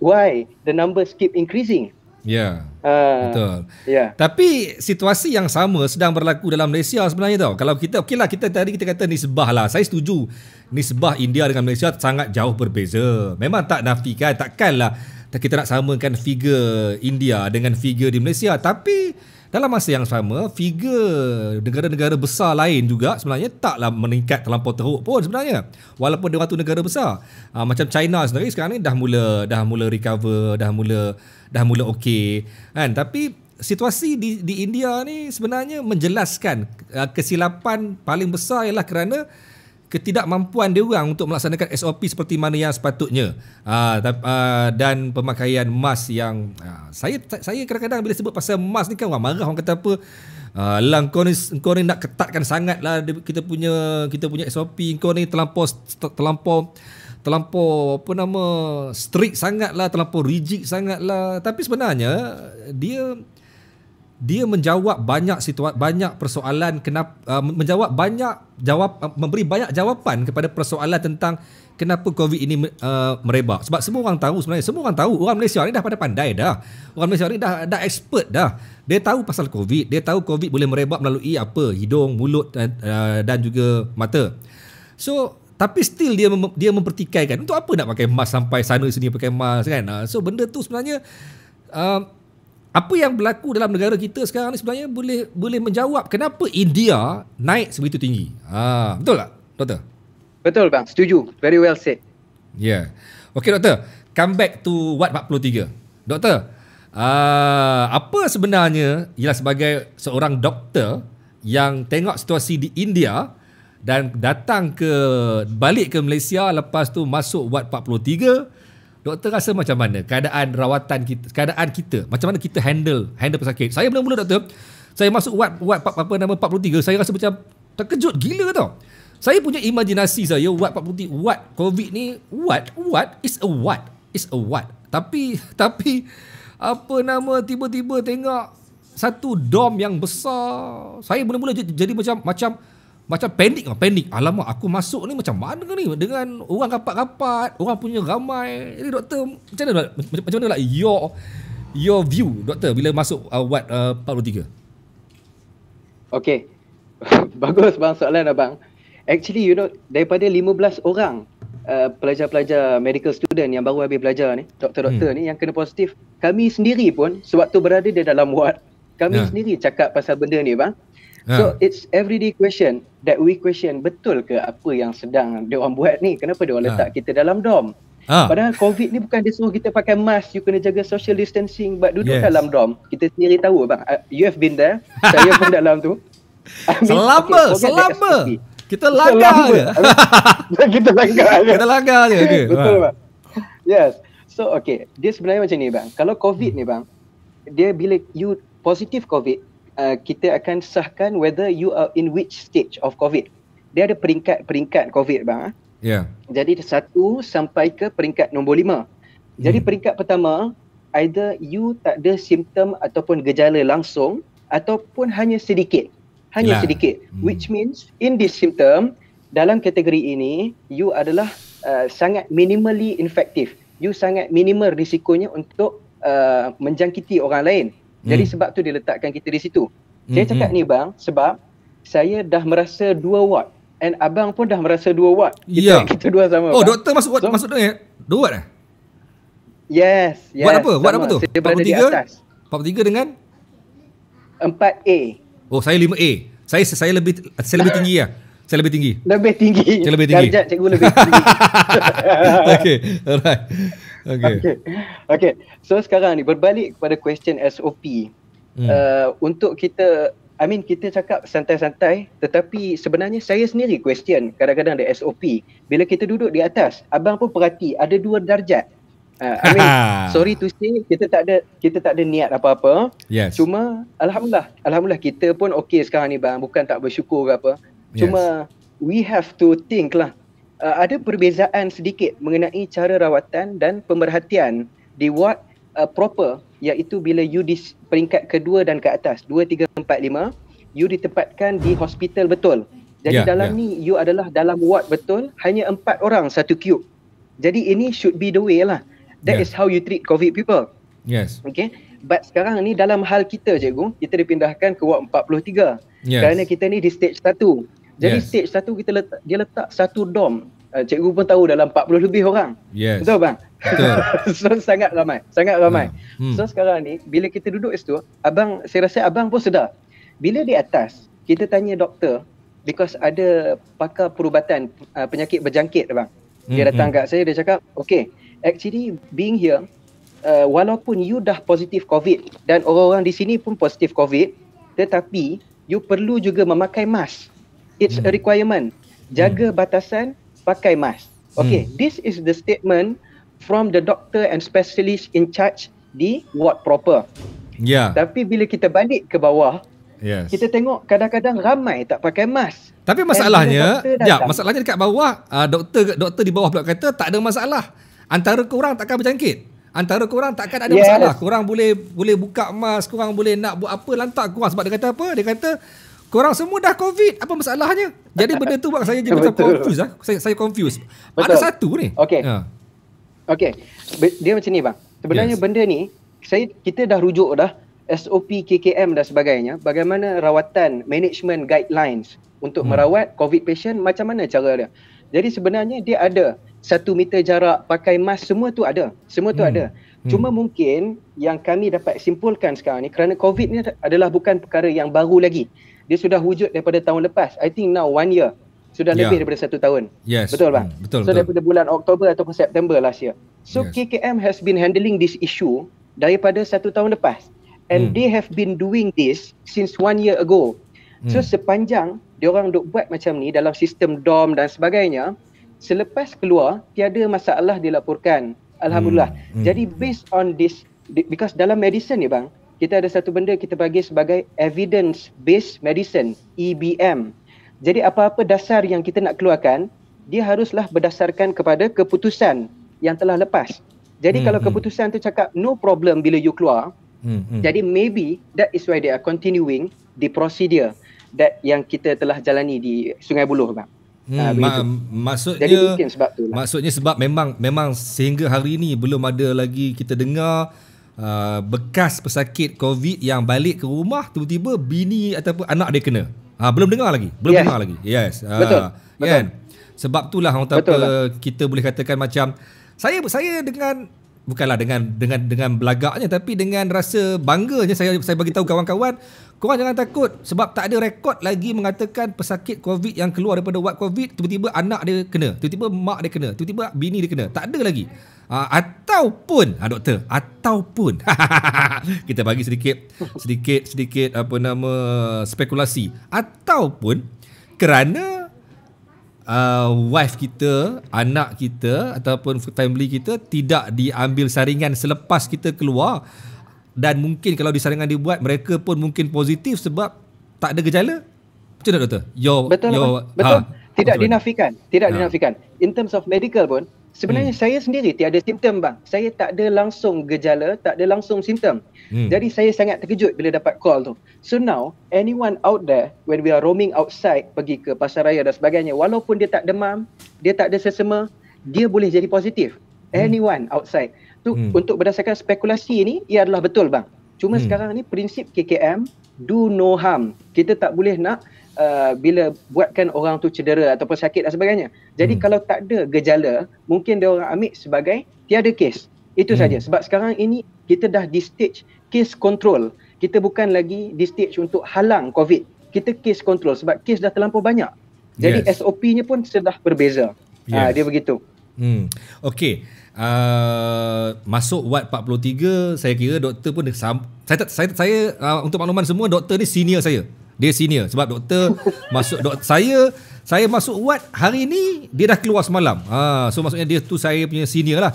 Speaker 2: why the numbers keep increasing.
Speaker 1: Betul. Tapi situasi yang sama sedang berlaku dalam Malaysia sebenarnya tau. Kalau kita, kita tadi kita kata nisbah lah. Saya setuju nisbah India dengan Malaysia sangat jauh berbeza. Memang tak nafikan, takkanlah kita nak samakan figure India dengan figure di Malaysia. Tapi dalam masa yang sama, figure negara-negara besar lain juga sebenarnya taklah meningkat terlampau teruk pun sebenarnya. Walaupun dia tu negara besar. Macam China sendiri sekarang ni dah mula recover, dah mula okey kan. Tapi situasi di India ni sebenarnya menjelaskan kesilapan paling besar ialah kerana ketidakmampuan dia orang untuk melaksanakan SOP seperti mana yang sepatutnya, dan pemakaian mask yang saya kadang-kadang bila sebut pasal mask ni kan orang marah, orang kata apa, kau ni nak ketatkan sangat lah kita punya SOP, kau ni terlampau apa nama, strict sangat lah, terlampau rigid sangat lah. Tapi sebenarnya dia menjawab banyak persoalan, memberi banyak jawapan kepada persoalan tentang kenapa COVID ini merebak. Sebab semua orang tahu, orang Malaysia ni dah pada pandai dah. Orang Malaysia ni dah expert dah. Dia tahu pasal COVID, dia tahu COVID boleh merebak melalui apa? Hidung, mulut dan juga mata. So tapi still dia mempertikaikan untuk apa nak pakai mask sampai sana sini pakai mask kan. So benda tu sebenarnya apa yang berlaku dalam negara kita sekarang ni sebenarnya boleh menjawab kenapa India naik sebegitu tinggi. Betul tak, Doktor?
Speaker 2: Betul bang, setuju. Very well said.
Speaker 1: Okay Doktor, come back to Watt 43. Doktor, apa sebenarnya, ialah sebagai seorang doktor yang tengok situasi di India dan balik ke Malaysia lepas tu masuk Watt 43, doktor rasa macam mana keadaan rawatan kita, macam mana kita handle pesakit? Saya mula-mula doktor, saya masuk Watt 43, saya rasa macam terkejut gila tau. Saya punya imajinasi saya Watt 43, Watt COVID ni, Watt is a Watt. Tapi apa nama, tiba-tiba tengok satu dom yang besar. Saya mula-mula jadi macam Macam panik. Alamak, aku masuk ni macam mana ni dengan orang rapat-rapat, orang punya ramai. Jadi doktor, macam mana lah your view doktor bila masuk ward 43?
Speaker 2: Okay. Bagus bang soalan abang. Actually daripada 15 orang pelajar-pelajar medical student yang baru habis belajar ni, doktor-doktor ni yang kena positif, kami sendiri pun sewaktu berada di dalam ward, kami sendiri cakap pasal benda ni bang. So it's everyday question that we question, betul ke apa yang sedang diorang buat ni? Kenapa diorang letak kita dalam dom? Padahal COVID ni bukan dia suruh kita pakai mask, you kena jaga social distancing, but duduk dalam dom. Kita sendiri tahu bang, you have been there, saya pun dalam tu.
Speaker 1: Selama kita langgar je.
Speaker 2: Kita langgar je.
Speaker 1: Okay.
Speaker 2: Betul bang. Yes. So okay, dia sebenarnya macam ni bang. Kalau COVID ni bang, dia bila you positif COVID, kita akan sahkan whether you are in which stage of COVID. Dia ada peringkat COVID bang. Jadi 1 sampai ke peringkat nombor 5. Jadi peringkat pertama, either you tak ada simptom ataupun gejala langsung ataupun hanya sedikit. Which means in this symptom, dalam kategori ini you adalah sangat minimally infective. You sangat minimal risikonya untuk menjangkiti orang lain. Jadi sebab tu dia letakkan kita di situ. Saya cakap ni bang sebab saya dah merasa 2 ward and abang pun dah merasa 2 ward. Kita dua sama.
Speaker 1: Oh, doktor masuk 2 ward eh?
Speaker 2: Yes.
Speaker 1: Ward apa tu?
Speaker 2: Saya berada di atas.
Speaker 1: 43 dengan
Speaker 2: 4A.
Speaker 1: Oh, saya 5A. Saya lebih tinggi lah. Saya lebih tinggi.
Speaker 2: Darjat cikgu lebih tinggi.
Speaker 1: Okay, alright.
Speaker 2: Okay. So sekarang ni berbalik kepada question SOP. Untuk kita, kita cakap santai-santai, tetapi sebenarnya saya sendiri question kadang-kadang ada SOP. Bila kita duduk di atas, abang pun perhati ada 2 darjat. Sorry to say, kita tak ada niat apa-apa. Cuma alhamdulillah kita pun okey sekarang ni bang, bukan tak bersyukur ke apa. Cuma we have to think lah. Ada perbezaan sedikit mengenai cara rawatan dan pemerhatian di ward proper, iaitu bila you di peringkat kedua dan ke atas 2, 3, 4, 5, you ditempatkan di hospital betul. Jadi dalam ni you adalah dalam ward betul, hanya 4 orang satu queue. Jadi ini should be the way lah. That is how you treat COVID people. Okay. But sekarang ni dalam hal kita cikgu, kita dipindahkan ke ward 43. Kerana kita ni di stage 1. Jadi stage 1 dia letak satu dom. Cikgu pun tahu dalam 40 lebih orang. Betul bang? Betul. So sangat ramai. So sekarang ni bila kita duduk situ, saya rasa abang pun sedar. Bila di atas, kita tanya doktor, because ada pakar perubatan penyakit berjangkit bang. Dia datang kat saya, dia cakap, okay, actually being here, walaupun you dah positif COVID dan orang-orang di sini pun positif COVID, tetapi you perlu juga memakai mask. It's a requirement. Jaga batasan, pakai mask. Okay, this is the statement from the doctor and specialist in charge di ward proper. Tapi bila kita balik ke bawah, kita tengok kadang-kadang ramai tak pakai mask.
Speaker 1: Tapi masalahnya, masalahnya dekat bawah, doktor di bawah pula kata tak ada masalah. Antara korang takkan berjangkit. Antara korang takkan ada masalah. Korang boleh buka mask, korang boleh nak buat apa, lantak korang. Sebab dia kata apa? Dia kata korang semua dah COVID, apa masalahnya? Jadi benda tu buat saya jadi macam confused lah. Saya confused. Ada satu ni.
Speaker 2: Okay. Dia macam ni bang. Sebenarnya benda ni kita dah rujuk dah SOP, KKM dan sebagainya. Bagaimana rawatan, management guidelines untuk merawat COVID patient, macam mana cara dia. Jadi sebenarnya dia ada 1 meter jarak, pakai mask, semua tu ada. Cuma mungkin yang kami dapat simpulkan sekarang ni, kerana COVID ni adalah bukan perkara yang baru lagi. Dia sudah wujud daripada tahun lepas. I think now 1 year. Sudah lebih daripada 1 tahun. Betul bang? Betul. Daripada bulan Oktober ataupun September last year. So KKM has been handling this issue daripada 1 tahun lepas. And they have been doing this since 1 year ago. So sepanjang diorang duk buat macam ni dalam sistem DOM dan sebagainya, selepas keluar tiada masalah dilaporkan. Alhamdulillah. Jadi based on this, because dalam medicine ni bang, kita ada satu benda kita bagi sebagai evidence based medicine, EBM. Jadi apa-apa dasar yang kita nak keluarkan, dia haruslah berdasarkan kepada keputusan yang telah lepas. Jadi kalau keputusan tu cakap no problem bila you keluar, jadi maybe that is why they are continuing the procedure. that yang kita telah jalani di Sungai Buloh bang.
Speaker 1: Maksudnya,
Speaker 2: jadi mungkin sebab tu lah.
Speaker 1: Maksudnya sebab memang sehingga hari ini belum ada lagi kita dengar bekas pesakit COVID yang balik ke rumah tiba-tiba bini ataupun anak dia kena. Belum dengar lagi. Dengar lagi. Yes.
Speaker 2: Betul.
Speaker 1: Kan? Sebab itulah orang kata kita boleh katakan macam saya dengan bukanlah dengan belagaknya, tapi dengan rasa bangganya saya bagi tahu kawan-kawan, korang jangan takut sebab tak ada rekod lagi mengatakan pesakit COVID yang keluar daripada wad COVID tiba-tiba anak dia kena, tiba-tiba mak dia kena, tiba-tiba bini dia kena. Tak ada lagi. Ataupun doktor, ataupun kita bagi sedikit spekulasi, ataupun kerana wife kita, anak kita ataupun family kita tidak diambil saringan selepas kita keluar, dan mungkin kalau disaringan dibuat mereka pun mungkin positif sebab tak ada gejala. Betul tak doktor?
Speaker 2: Betul. Tidak dinafikan. In terms of medical pun sebenarnya saya sendiri tiada simptom bang. Saya tak ada langsung gejala, tak ada langsung simptom. Jadi saya sangat terkejut bila dapat call tu. So now anyone out there when we are roaming outside, pergi ke pasaraya dan sebagainya, walaupun dia tak demam, dia tak ada sesama, dia boleh jadi positif. Anyone outside. Tu untuk berdasarkan spekulasi ini, ia adalah betul bang. Cuma sekarang ni prinsip KKM, do no harm. Kita tak boleh nak bila buatkan orang tu cedera ataupun sakit dan sebagainya. Jadi kalau tak ada gejala, mungkin dia orang ambil sebagai tiada kes. Itu saja. Sebab sekarang ini kita dah di stage case control. Kita bukan lagi di stage untuk halang COVID. Kita case control sebab kes dah terlampau banyak. Jadi SOP-nya pun sudah berbeza. Dia begitu.
Speaker 1: Okey. Masuk wad 43, saya kira doktor pun saya untuk makluman semua, doktor ni senior saya. Dia senior sebab doktor masuk saya masuk wad hari ni, dia dah keluar semalam. So maksudnya dia tu saya punya senior lah.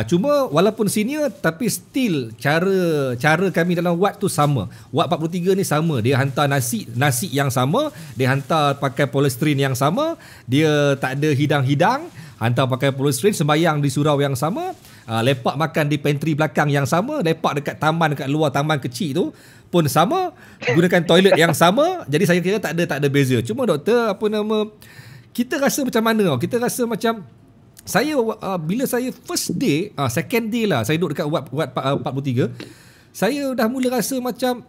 Speaker 1: Cuma walaupun senior tapi still cara kami dalam wad tu sama. Wad 43 ni sama. Dia hantar nasi yang sama, dia hantar pakai polystyrene yang sama, dia tak ada hidang-hidang, hantar pakai polystyrene, sembayang di surau yang sama, lepak makan di pantry belakang yang sama, lepak dekat luar taman kecil tu pun sama, gunakan toilet yang sama. Jadi saya kira tak ada beza. Cuma doktor kita rasa macam mana? Kita rasa macam saya bila saya first day, second day lah saya duduk dekat wad 43, saya dah mula rasa macam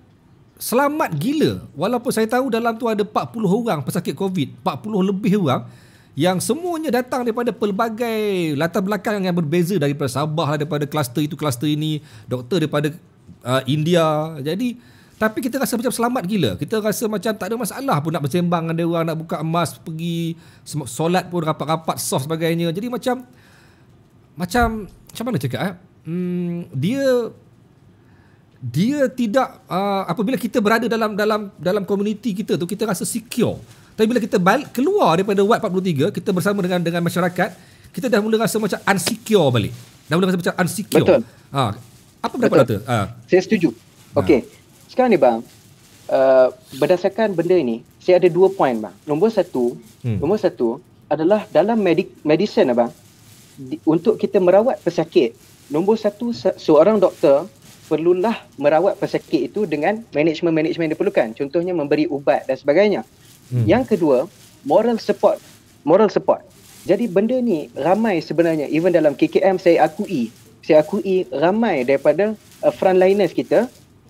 Speaker 1: selamat gila. Walaupun saya tahu dalam tu ada 40 orang pesakit COVID, 40 lebih orang yang semuanya datang daripada pelbagai latar belakang yang berbeza, daripada Sabah, daripada kluster itu, kluster ini, doktor daripada India. Jadi tapi kita rasa macam selamat gila. Kita rasa macam tak ada masalah pun nak bersembang dengan dia orang, nak buka emas, pergi solat pun rapat-rapat soft sebagainya. Jadi macam mana cakap dia tidak apabila kita berada dalam komuniti kita tu, kita rasa secure. Tapi bila kita balik keluar daripada wad 43, kita bersama dengan masyarakat, kita dah mula rasa macam unsecure balik. Dah mula rasa macam unsecure.
Speaker 2: Betul.
Speaker 1: Apa pendapat doktor?
Speaker 2: Saya setuju. Okey. Sekarang ni bang, berdasarkan benda ini, saya ada 2 poin bang. Nombor satu adalah dalam medicine abang, untuk kita merawat pesakit, nombor satu, seorang doktor perlulah merawat pesakit itu dengan management yang diperlukan. Contohnya memberi ubat dan sebagainya. Yang kedua, moral support. Jadi benda ni ramai sebenarnya, even dalam KKM saya akui ramai daripada frontliners kita,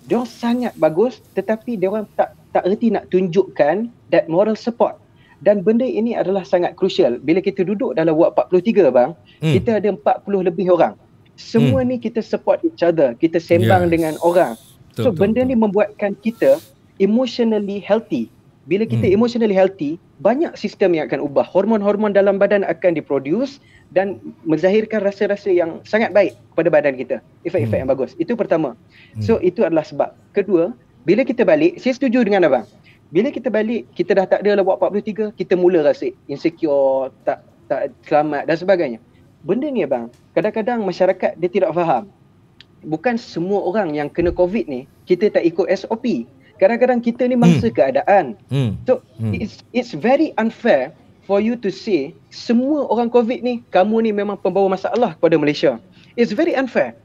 Speaker 2: diorang sangat bagus tetapi diorang tak erti nak tunjukkan that moral support. Dan benda ini adalah sangat crucial. Bila kita duduk dalam wad 43 bang, kita ada 40 lebih orang. Semua ni kita support each other, kita sembang dengan orang. So benda ni membuatkan kita emotionally healthy. Bila kita emotionally healthy, banyak sistem yang akan ubah. Hormon-hormon dalam badan akan diproduce dan menzahirkan rasa-rasa yang sangat baik kepada badan kita. Efek-efek yang bagus. Itu pertama. So itu adalah sebab. Kedua, bila kita balik, saya setuju dengan abang. Bila kita balik, kita dah tak ada dalam wad 43, kita mula rasa insecure, tak selamat dan sebagainya. Benda ni abang, kadang-kadang masyarakat dia tidak faham. Bukan semua orang yang kena COVID ni, kita tak ikut SOP. Kadang-kadang kita ni mangsa keadaan. So it's very unfair for you to say semua orang COVID ni, kamu ni memang pembawa masalah kepada Malaysia. It's very unfair.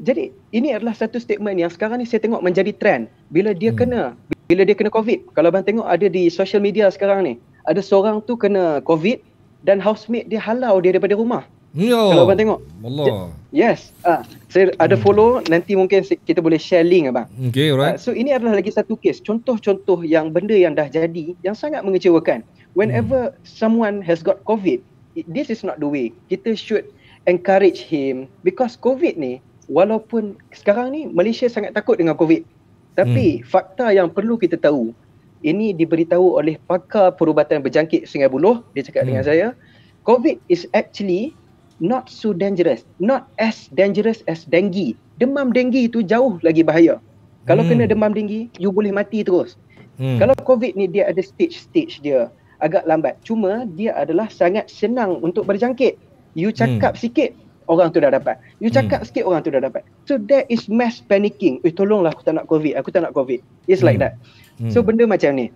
Speaker 2: Jadi ini adalah satu statement yang sekarang ni saya tengok menjadi trend. Bila dia kena, bila dia kena COVID. Kalau abang tengok ada di social media sekarang ni, ada seorang tu kena COVID dan housemate dia halau dia daripada rumah. Kalau abang tengok.
Speaker 1: Allah.
Speaker 2: Yes. Saya ada follow, nanti mungkin kita boleh share link abang.
Speaker 1: Okay, alright.
Speaker 2: So ini adalah lagi satu kes, contoh-contoh yang benda yang dah jadi yang sangat mengecewakan. Whenever someone has got COVID, this is not the way. Kita should encourage him, because COVID ni, walaupun sekarang ni Malaysia sangat takut dengan COVID, tapi fakta yang perlu kita tahu, ini diberitahu oleh pakar perubatan berjangkit Sungai Buloh, dia cakap dengan saya, COVID is actually not so dangerous, not as dangerous as dengue. Demam dengue itu jauh lagi bahaya. Kalau kena demam dengue, you boleh mati terus. Kalau COVID ni dia ada stage-stage dia, agak lambat. Cuma dia adalah sangat senang untuk berjangkit. You cakap sikit, orang tu dah dapat. You cakap sikit, orang tu dah dapat. So there is mass panicking. Tolonglah aku tak nak COVID, aku tak nak COVID. It's like that. So benda macam ni.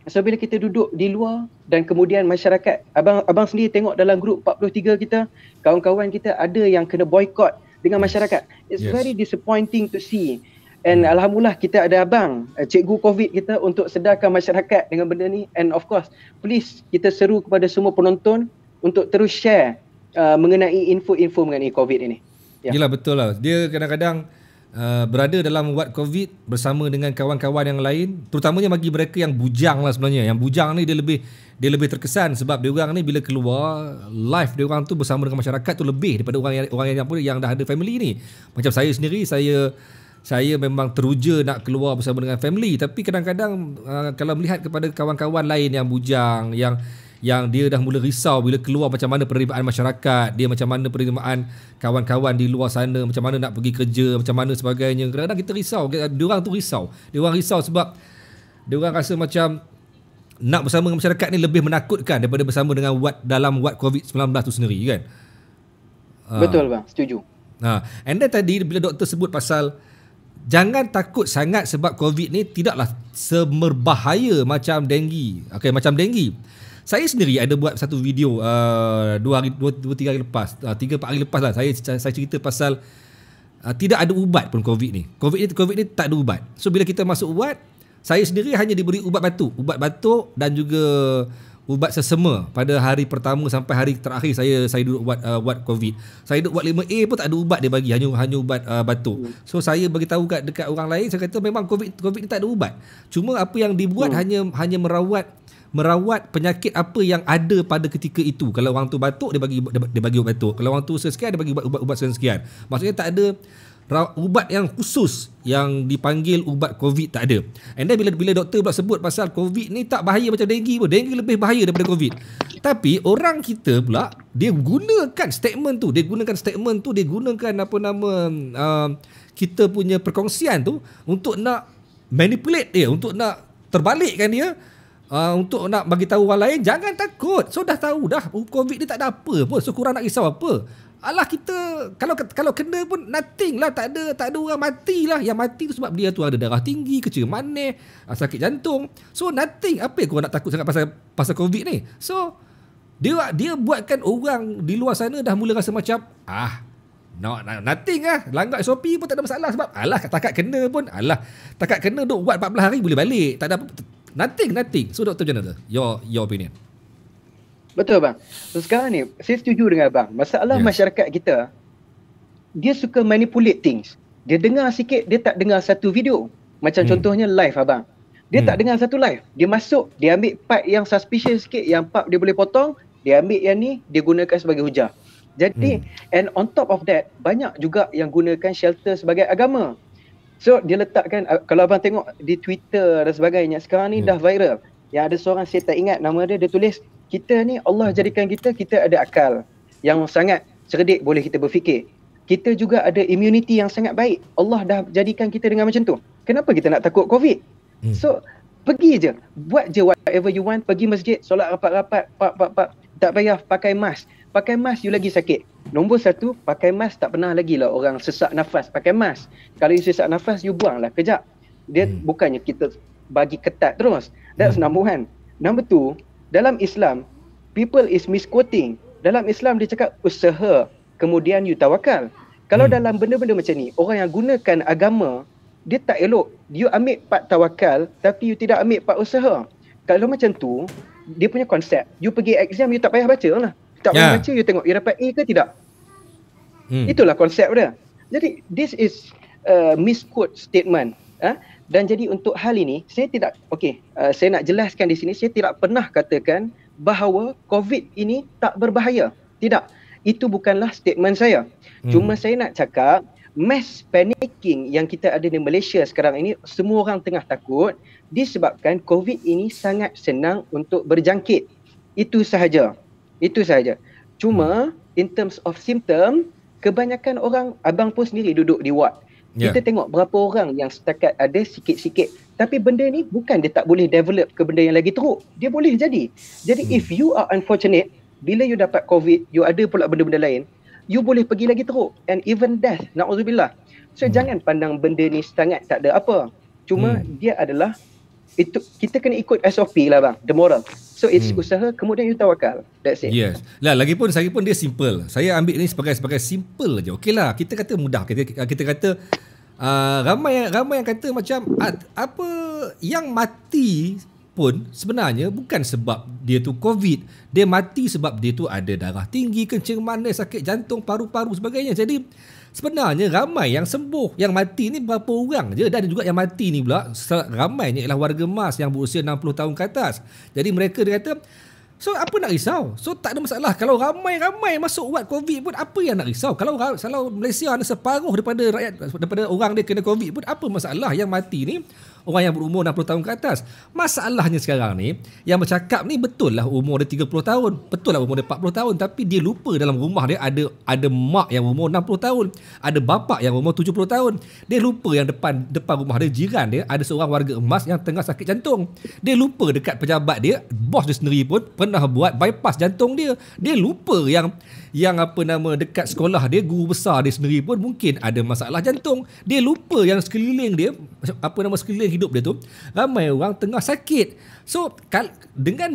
Speaker 2: So bila kita duduk di luar dan kemudian masyarakat, abang sendiri tengok dalam grup 43 kita, kawan-kawan kita ada yang kena boycott dengan masyarakat. It's very disappointing to see. And alhamdulillah kita ada abang, cikgu COVID kita untuk sedarkan masyarakat dengan benda ni. And of course, please kita seru kepada semua penonton untuk terus share mengenai info-info mengenai COVID ini.
Speaker 1: Yelah, betul lah. Dia kadang-kadang berada dalam wad COVID bersama dengan kawan-kawan yang lain, terutamanya bagi mereka yang bujang lah sebenarnya. Yang bujang ni dia lebih terkesan sebab dia orang ni bila keluar live, dia orang tu bersama dengan masyarakat tu lebih daripada orang yang dah ada family ni. Macam saya sendiri, saya memang teruja nak keluar bersama dengan family, tapi kadang-kadang kalau melihat kepada kawan-kawan lain yang bujang, yang dia dah mula risau bila keluar, macam mana penerimaan masyarakat dia, macam mana penerimaan kawan-kawan di luar sana, macam mana nak pergi kerja, macam mana sebagainya. Kadang-kadang kita risau, diorang tu risau. Diorang risau sebab diorang rasa macam nak bersama dengan masyarakat ni lebih menakutkan daripada bersama dengan dalam wad COVID-19 tu sendiri kan.
Speaker 2: Betul bang, setuju.
Speaker 1: And then tadi bila doktor sebut pasal jangan takut sangat sebab COVID ni tidaklah semerbahaya macam dengue. Okay, macam dengue. Saya sendiri ada buat satu video 3 hari lepas, 3-4 hari lepas lah, saya cerita pasal tidak ada ubat pun COVID ni. COVID ni tak ada ubat. So bila kita masuk wad, saya sendiri hanya diberi ubat batuk dan juga ubat sesama pada hari pertama sampai hari terakhir saya duduk wad COVID. Saya duduk wad 5A pun tak ada ubat dia bagi, hanya ubat batuk. So saya bagi tahu dekat orang lain, saya kata memang COVID ni tak ada ubat. Cuma apa yang dibuat hanya merawat penyakit apa yang ada pada ketika itu. Kalau orang tu batuk, dia bagi ubat batuk. Kalau orang tu sekian, dia bagi ubat sekian. Maksudnya tak ada ubat yang khusus yang dipanggil ubat COVID, tak ada. And then bila doktor pula sebut pasal COVID ni tak bahaya macam dengue pun. Dengue lebih bahaya daripada COVID. Tapi orang kita pula dia gunakan statement tu, dia gunakan apa nama kita punya perkongsian tu untuk nak manipulate dia, untuk nak terbalikkan dia. Untuk nak bagi tahu orang lain jangan takut. So dah tahu dah COVID ni tak ada apa pun. So korang nak risau apa? Alah, kita kalau kena pun nothing lah, tak ada orang mati lah. Yang mati tu sebab dia tu ada darah tinggi, kecil manis, sakit jantung. So nothing. Apa yang korang nak takut sangat pasal COVID ni? So dia buatkan orang di luar sana dah mula rasa macam nothing lah. Langgar SOP pun tak ada masalah sebab takat kena pun takat kena duk buat 14 hari boleh balik. Tak ada Nothing. So doktor macam mana tu? Your opinion.
Speaker 2: Betul bang. So sekarang ni saya setuju dengan abang. Masalah masyarakat kita, dia suka manipulate things. Dia dengar sikit, dia tak dengar satu video. Macam contohnya live abang. Dia tak dengar satu live. Dia masuk, dia ambil part yang suspicious sikit, yang part dia boleh potong, dia ambil yang ni, dia gunakan sebagai hujah. Jadi and on top of that, banyak juga yang gunakan shelter sebagai agama. So dia letakkan, kalau abang tengok di Twitter dan sebagainya, sekarang ni dah viral. Yang ada seorang, saya tak ingat nama dia tulis, kita ni Allah jadikan kita ada akal yang sangat cerdik, boleh kita berfikir. Kita juga ada immunity yang sangat baik. Allah dah jadikan kita dengan macam tu. Kenapa kita nak takut COVID? So pergi je, buat je whatever you want, pergi masjid, solat rapat-rapat, tak payah pakai mask. Pakai mask you lagi sakit. Nombor satu, pakai mask tak pernah lagi lah orang sesak nafas pakai mask. Kalau you sesak nafas, you buang lah kejap. Dia bukannya kita bagi ketat terus. That's number one. Number two, dalam Islam, people is misquoting. Dalam Islam dia cakap usaha, kemudian you tawakal. Kalau dalam benda-benda macam ni, orang yang gunakan agama dia tak elok. You ambil part tawakal tapi you tidak ambil part usaha. Kalau macam tu, dia punya konsep, you pergi exam you tak payah baca lah. Tak payah baca, you tengok you dapat A ke tidak. Itulah konsep dia. Jadi this is misquote statement. Dan jadi untuk hal ini saya tidak, saya nak jelaskan di sini, saya tidak pernah katakan bahawa COVID ini tak berbahaya. Tidak. Itu bukanlah statement saya. Cuma saya nak cakap mass panicking yang kita ada di Malaysia sekarang ini, semua orang tengah takut disebabkan COVID ini sangat senang untuk berjangkit. Itu sahaja. Itu sahaja. Cuma in terms of symptom, kebanyakan orang, abang pun sendiri duduk di ward. Kita tengok berapa orang yang setakat ada sikit-sikit. Tapi benda ni bukan dia tak boleh develop ke benda yang lagi teruk. Dia boleh jadi. Jadi if you are unfortunate, bila you dapat COVID, you ada pula benda-benda lain, you boleh pergi lagi teruk. And even death, na'udzubillah. So jangan pandang benda ni sangat tak ada apa. Cuma dia adalah, itu kita kena ikut SOP lah bang, the moral. So it's usaha, kemudian you tawakal. That's it.
Speaker 1: Yes. Lah, lagipun saya pun dia simple. Saya ambil ni sebagai simple je. Okeylah, kita kata mudah. Kita kata ramai yang kata macam apa yang mati pun sebenarnya bukan sebab dia tu COVID. Dia mati sebab dia tu ada darah tinggi, kencing manis, sakit jantung, paru-paru sebagainya. Jadi sebenarnya ramai yang sembuh. Yang mati ni berapa orang je. Dan juga yang mati ni pula ramainya ialah warga emas yang berusia 60 tahun ke atas. Jadi mereka dia kata, so apa nak risau? So tak ada masalah. Kalau ramai-ramai masuk ward COVID pun apa yang nak risau? Kalau Malaysia ada separuh daripada orang dia kena COVID pun apa masalah? Yang mati ni orang yang berumur 60 tahun ke atas. Masalahnya sekarang ni, yang bercakap ni betul lah umur dia 30 tahun. Betul lah umur dia 40 tahun. Tapi dia lupa dalam rumah dia ada mak yang umur 60 tahun. Ada bapa yang umur 70 tahun. Dia lupa yang depan rumah dia, jiran dia, ada seorang warga emas yang tengah sakit jantung. Dia lupa dekat pejabat dia, bos dia sendiri pun pernah buat bypass jantung dia. Dia lupa yang dekat sekolah dia, guru besar dia sendiri pun mungkin ada masalah jantung. Dia lupa yang sekeliling dia, sekeliling hidup dia tu, ramai orang tengah sakit. So dengan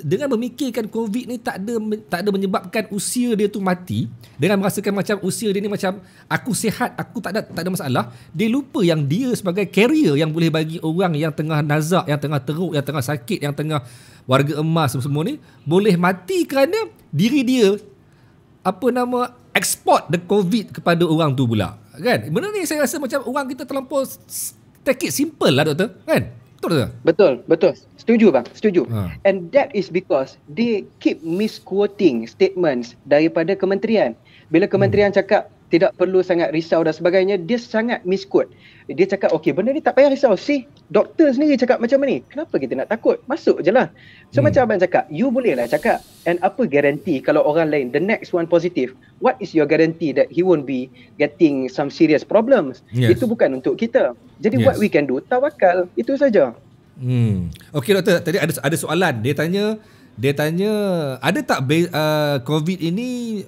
Speaker 1: memikirkan COVID ni tak ada menyebabkan usia dia tu mati, dengan merasakan macam usia dia ni macam aku sihat, aku tak ada masalah, dia lupa yang dia sebagai carrier yang boleh bagi orang yang tengah nazak, yang tengah teruk, yang tengah sakit, yang tengah warga emas semua ni boleh mati kerana diri dia export the COVID kepada orang tu pula. Kan? Benda ni saya rasa macam orang kita terlampau take it simple lah, doktor. Kan? Betul tak? Betul.
Speaker 2: Setuju bang, setuju. And that is because they keep misquoting statements daripada kementerian. Bila kementerian cakap tidak perlu sangat risau dan sebagainya, dia sangat misquote. Dia cakap, benda ni tak payah risau. Doktor sendiri cakap macam ni. Kenapa kita nak takut? Masuk je lah. So macam abang cakap, you bolehlah cakap. And apa garanti kalau orang lain, the next one positive, what is your guarantee that he won't be getting some serious problems? Yes. Itu bukan untuk kita. Jadi what we can do, tawakal. Itu saja.
Speaker 1: Okey doktor, tadi ada soalan. Dia tanya ada tak COVID ini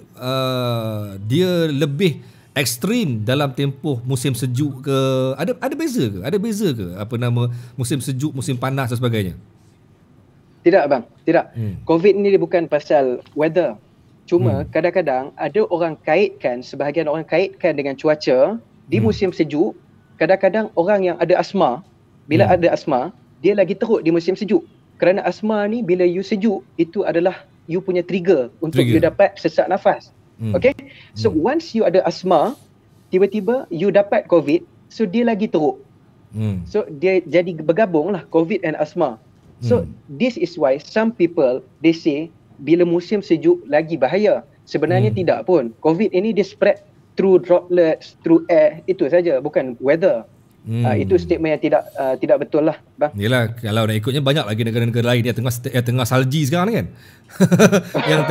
Speaker 1: dia lebih ekstrim dalam tempoh musim sejuk ke? Ada beza ke? Ada beza ke musim sejuk, musim panas dan sebagainya?
Speaker 2: Tidak bang, tidak. COVID ni dia bukan pasal weather. Cuma kadang-kadang ada sebahagian orang kaitkan dengan cuaca di musim sejuk. Kadang-kadang orang yang ada asma, bila ada asma, dia lagi teruk di musim sejuk. Kerana asma ni bila you sejuk, itu adalah you punya trigger untuk you dapat sesak nafas. Okay? So once you ada asma, tiba-tiba you dapat COVID, so dia lagi teruk. So dia jadi bergabung lah COVID and asma. So this is why some people, they say bila musim sejuk lagi bahaya. Sebenarnya tidak pun. COVID ini dia spread through droplets, through air, itu saja, bukan weather. Itu statement yang tidak betul lah bang.
Speaker 1: Yelah, kalau nak ikutnya banyak lagi negara-negara lain yang tengah salji sekarang ni kan. yang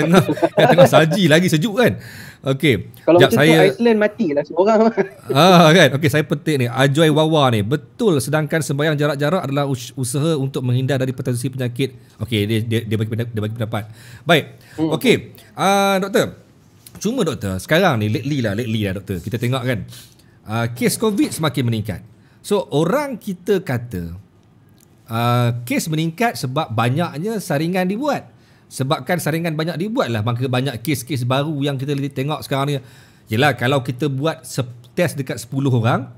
Speaker 1: tengah salji lagi sejuk kan. Okey.
Speaker 2: Kalau macam tu Iceland matilah semua orang.
Speaker 1: Kan. Okey, saya petik ni. Ajoy Wawa ni. Betul, sedangkan sembahyang jarak-jarak adalah usaha untuk menghindar dari potensi penyakit. Okey, dia bagi pendapat. Baik. Okey. Doktor. Cuma doktor, sekarang ni lately lah doktor. Kita tengok kan. Kes COVID semakin meningkat. So orang kita kata kes meningkat sebab banyaknya saringan dibuat. Sebabkan saringan banyak dibuat lah, maka banyak kes-kes baru yang kita tengok sekarang ni. Yelah, kalau kita buat test dekat 10 orang,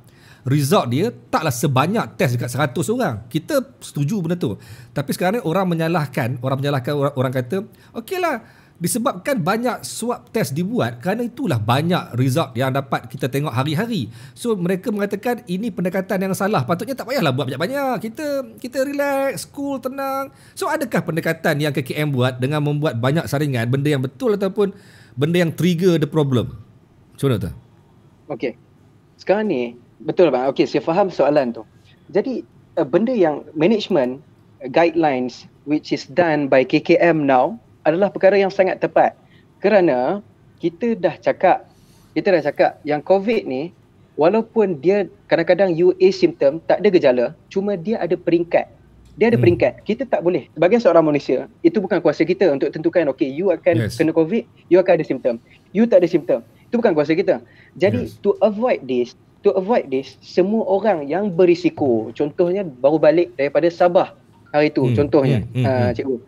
Speaker 1: result dia taklah sebanyak test dekat 100 orang. Kita setuju benda tu. Tapi sekarang ni orang menyalahkan orang kata, okeylah, disebabkan banyak swab test dibuat, kerana itulah banyak result yang dapat kita tengok hari-hari. So mereka mengatakan ini pendekatan yang salah. Patutnya tak payahlah buat banyak-banyak. Kita relax, cool, tenang. So adakah pendekatan yang KKM buat dengan membuat banyak saringan, benda yang betul ataupun benda yang trigger the problem? Macam mana tu?
Speaker 2: Okey. Sekarang ni betul bang. Okey, saya faham soalan tu. Jadi benda yang management guidelines which is done by KKM now adalah perkara yang sangat tepat. Kerana kita dah cakap yang COVID ni, walaupun dia kadang-kadang you asymptom, tak ada gejala, cuma dia ada peringkat. Peringkat. Kita tak boleh, sebagai seorang manusia, itu bukan kuasa kita untuk tentukan, okay, you akan kena COVID, you akan ada simptom. You tak ada simptom. Itu bukan kuasa kita. Jadi to avoid this, semua orang yang berisiko, contohnya baru balik daripada Sabah hari tu, contohnya, cikgu,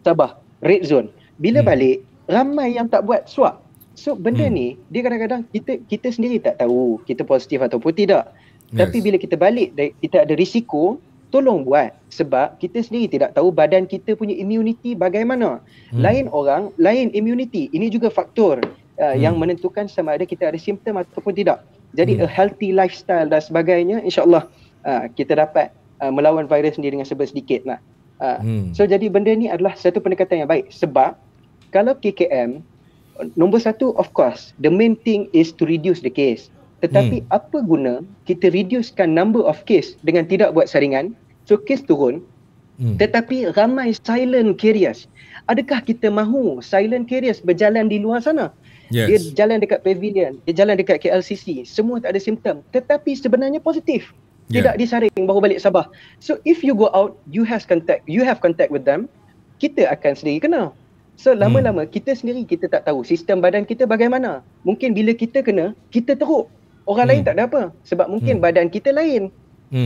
Speaker 2: Sabah, red zone. Bila balik, ramai yang tak buat swab. So benda ni, dia kadang-kadang kita sendiri tak tahu kita positif ataupun tidak. Tapi bila kita balik, kita ada risiko, tolong buat. Sebab kita sendiri tidak tahu badan kita punya immunity bagaimana. Lain orang, lain immunity. Ini juga faktor yang menentukan sama ada kita ada simptom ataupun tidak. Jadi a healthy lifestyle dan sebagainya, insyaAllah kita dapat melawan virus ni dengan sedikit lah. So jadi benda ni adalah satu pendekatan yang baik. Sebab kalau KKM, nombor satu, of course, the main thing is to reduce the case. Tetapi apa guna kita reducekan number of case dengan tidak buat saringan, so case turun, tetapi ramai silent carriers. Adakah kita mahu silent carriers berjalan di luar sana? Dia jalan dekat pavilion, dia jalan dekat KLCC, semua tak ada simptom, tetapi sebenarnya positif. Tidak disaring, baru balik Sabah. So if you go out, you have contact with them, kita akan sendiri kena. So lama-lama kita sendiri kita tak tahu sistem badan kita bagaimana. Mungkin bila kita kena, kita teruk. Orang lain tak ada apa. Sebab mungkin badan kita lain.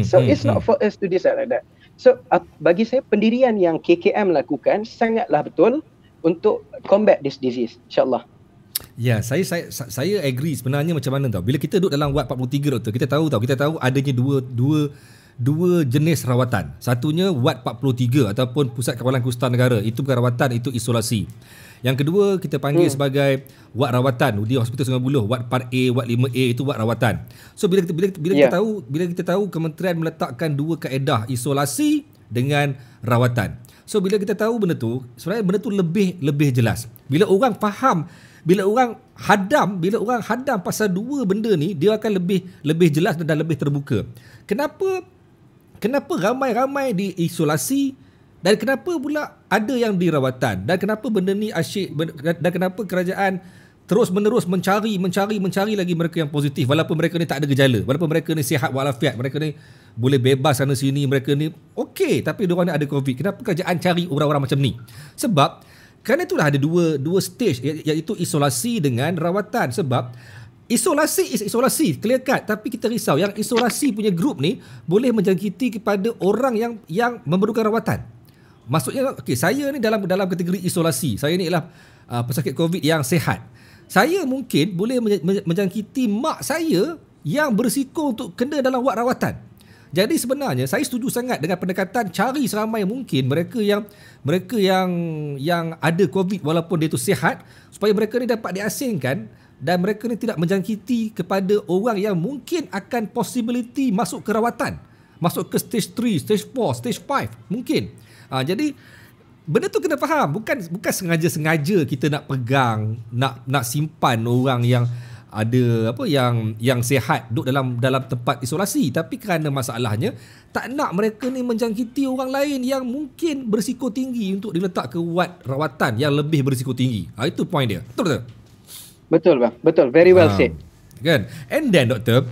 Speaker 2: So it's not for us to decide like that. So bagi saya pendirian yang KKM lakukan sangatlah betul untuk combat this disease, insyaAllah.
Speaker 1: Ya, saya agree sebenarnya. Macam mana tahu, bila kita duduk dalam ward 43 doktor, kita tahu adanya dua jenis rawatan. Satunya ward 43 ataupun Pusat Kawalan Kusta Negara. Itu bukan rawatan, itu isolasi. Yang kedua kita panggil sebagai ward rawatan di Hospital Sungai Buloh, ward 4A, ward 5A, itu ward rawatan. So bila kita tahu kementerian meletakkan dua kaedah, isolasi dengan rawatan. So bila kita tahu benda tu, sebenarnya benda tu lebih jelas. Bila orang faham, bila orang hadam pasal dua benda ni, dia akan lebih jelas dan lebih terbuka. Kenapa ramai-ramai diisolasi dan kenapa pula ada yang dirawatan, dan kenapa benda ni asyik, dan kenapa kerajaan terus-menerus mencari lagi mereka yang positif walaupun mereka ni tak ada gejala, walaupun mereka ni sihat walafiat, mereka ni boleh bebas sana sini, mereka ni okey, tapi diorang ni ada COVID. Kenapa kerajaan cari orang-orang macam ni? Sebab kerana itulah ada dua stage, iaitu isolasi dengan rawatan. Sebab isolasi clear cut, tapi kita risau yang isolasi punya group ni boleh menjangkiti kepada orang yang memerlukan rawatan. Maksudnya, okey, saya ni dalam kategori isolasi. Saya ni ialah pesakit COVID yang sihat. Saya mungkin boleh menjangkiti mak saya yang berisiko untuk kena dalam wad rawatan. Jadi sebenarnya saya setuju sangat dengan pendekatan cari seramai mungkin mereka yang ada COVID walaupun dia tu sihat, supaya mereka ni dapat diasingkan dan mereka ni tidak menjangkiti kepada orang yang mungkin akan possibility masuk ke rawatan, masuk ke stage 3, stage 4, stage 5 mungkin. Jadi benda tu kena faham, bukan sengaja kita nak pegang, nak simpan orang yang ada yang sihat duduk dalam tempat isolasi, tapi kerana masalahnya tak nak mereka ni menjangkiti orang lain yang mungkin berisiko tinggi untuk diletak ke wad rawatan yang lebih berisiko tinggi. Itu point dia. Betul?
Speaker 2: Betul bang, betul, very well said.
Speaker 1: Kan? And then doktor,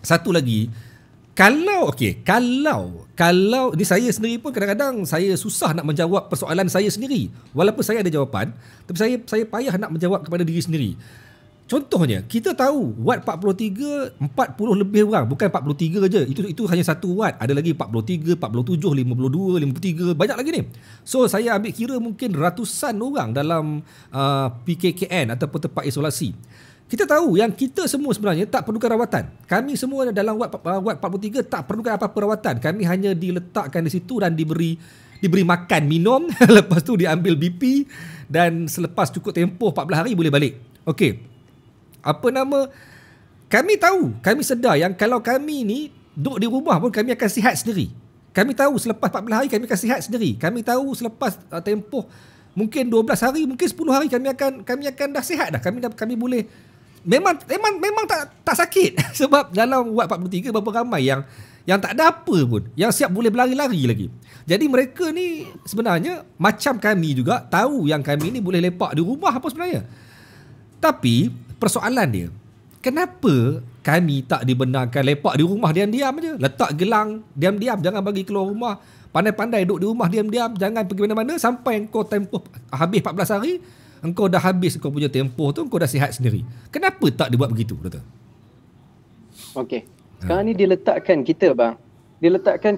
Speaker 1: satu lagi, kalau ni saya sendiri pun kadang-kadang saya susah nak menjawab persoalan saya sendiri. Walaupun saya ada jawapan, tapi saya payah nak menjawab kepada diri sendiri. Contohnya, kita tahu wad 43, 40 lebih orang, bukan 43 je. Itu hanya satu wad. Ada lagi 43, 47, 52, 53, banyak lagi ni. So saya ambil kira mungkin ratusan orang dalam PKKN ataupun tempat isolasi. Kita tahu yang kita semua sebenarnya tak perlukan rawatan. Kami semua dalam ward 43 tak perlukan apa-apa rawatan. Kami hanya diletakkan di situ dan diberi makan, minum. Lepas tu diambil BP dan selepas cukup tempoh 14 hari boleh balik. Okey. Kami tahu, kami sedar yang kalau kami ni duduk di rumah pun kami akan sihat sendiri. Kami tahu selepas 14 hari kami akan sihat sendiri. Kami tahu selepas tempoh mungkin 12 hari, mungkin 10 hari kami akan dah sihat dah. Kami boleh memang tak sakit. Sebab dalam ward 43 berapa ramai yang tak ada apa pun, yang siap boleh berlari-lari lagi. Jadi mereka ni sebenarnya macam kami juga tahu yang kami ni boleh lepak di rumah apa sebenarnya. Tapi persoalan dia, kenapa kami tak dibenarkan lepak di rumah diam-diam aja? Letak gelang diam-diam, jangan bagi keluar rumah. Pandai-pandai duduk di rumah diam-diam, jangan pergi mana-mana sampai engkau tempoh habis 14 hari, engkau dah habis kau punya tempoh tu, engkau dah sihat sendiri. Kenapa tak dibuat begitu, Doktor?
Speaker 2: Okey. Sekarang ni diletakkan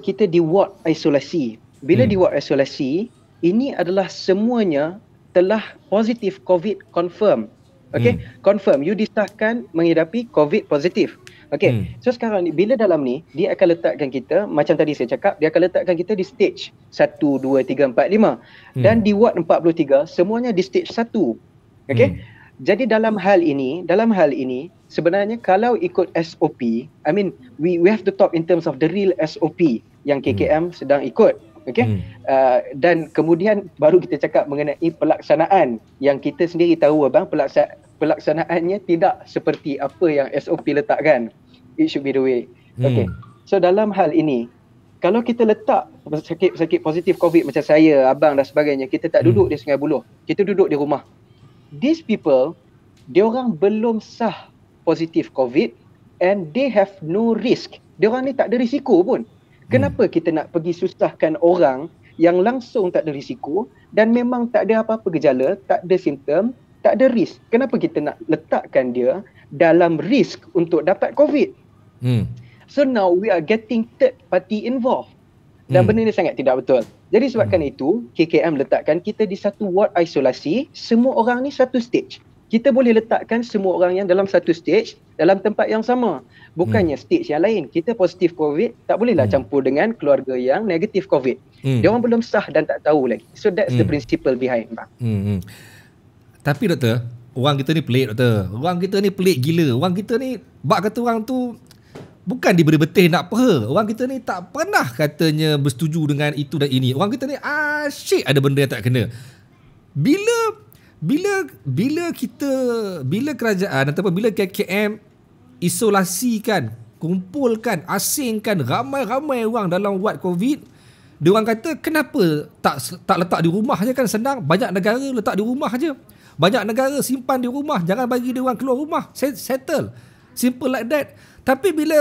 Speaker 2: kita di ward isolasi. Bila di ward isolasi, ini adalah semuanya telah positif COVID confirm. Okay, confirm you disahkan menghidapi COVID positif. Okay, so sekarang ni bila dalam ni dia akan letakkan kita, macam tadi saya cakap, dia akan letakkan kita di stage 1, 2, 3, 4, 5 dan di ward 43 semuanya di stage 1. Okay, jadi dalam hal ini sebenarnya kalau ikut SOP, I mean we have to talk in terms of the real SOP yang KKM sedang ikut. Okay, dan kemudian baru kita cakap mengenai pelaksanaan yang kita sendiri tahu abang, pelaksanaannya tidak seperti apa yang SOP letakkan. It should be the way. Okay, so dalam hal ini kalau kita letak sakit positif COVID macam saya, abang dan sebagainya, kita tak duduk di Sungai Buloh, kita duduk di rumah. These people, diorang belum sah positif COVID and they have no risk. Diorang ni tak ada risiko pun. Kenapa kita nak pergi susahkan orang yang langsung tak ada risiko dan memang tak ada apa-apa gejala, tak ada simptom, tak ada risk? Kenapa kita nak letakkan dia dalam risk untuk dapat COVID? So now we are getting third party involved. Dan benda ni sangat tidak betul. Jadi sebabkan itu, KKM letakkan kita di satu ward isolasi, semua orang ni satu stage. Kita boleh letakkan semua orang yang dalam satu stage dalam tempat yang sama. Bukannya stage yang lain. Kita positif COVID, tak bolehlah campur dengan keluarga yang negatif COVID. Dia orang belum sah dan tak tahu lagi. So that's the principle behind, bang.
Speaker 1: Tapi doktor, orang kita ni pelik, doktor. Orang kita ni pelik gila. Orang kita ni, bak kata orang tu bukan diberi betih nak peha. Orang kita ni tak pernah katanya bersetuju dengan itu dan ini. Orang kita ni asyik ada benda yang tak kena. Bila kerajaan ataupun bila KKM isolasikan, kumpulkan, asingkan ramai-ramai orang dalam ward COVID, dia orang kata kenapa tak letak di rumah je, kan senang. Banyak negara letak di rumah je. Banyak negara simpan di rumah, jangan bagi dia orang keluar rumah. Settle. Simple like that. Tapi bila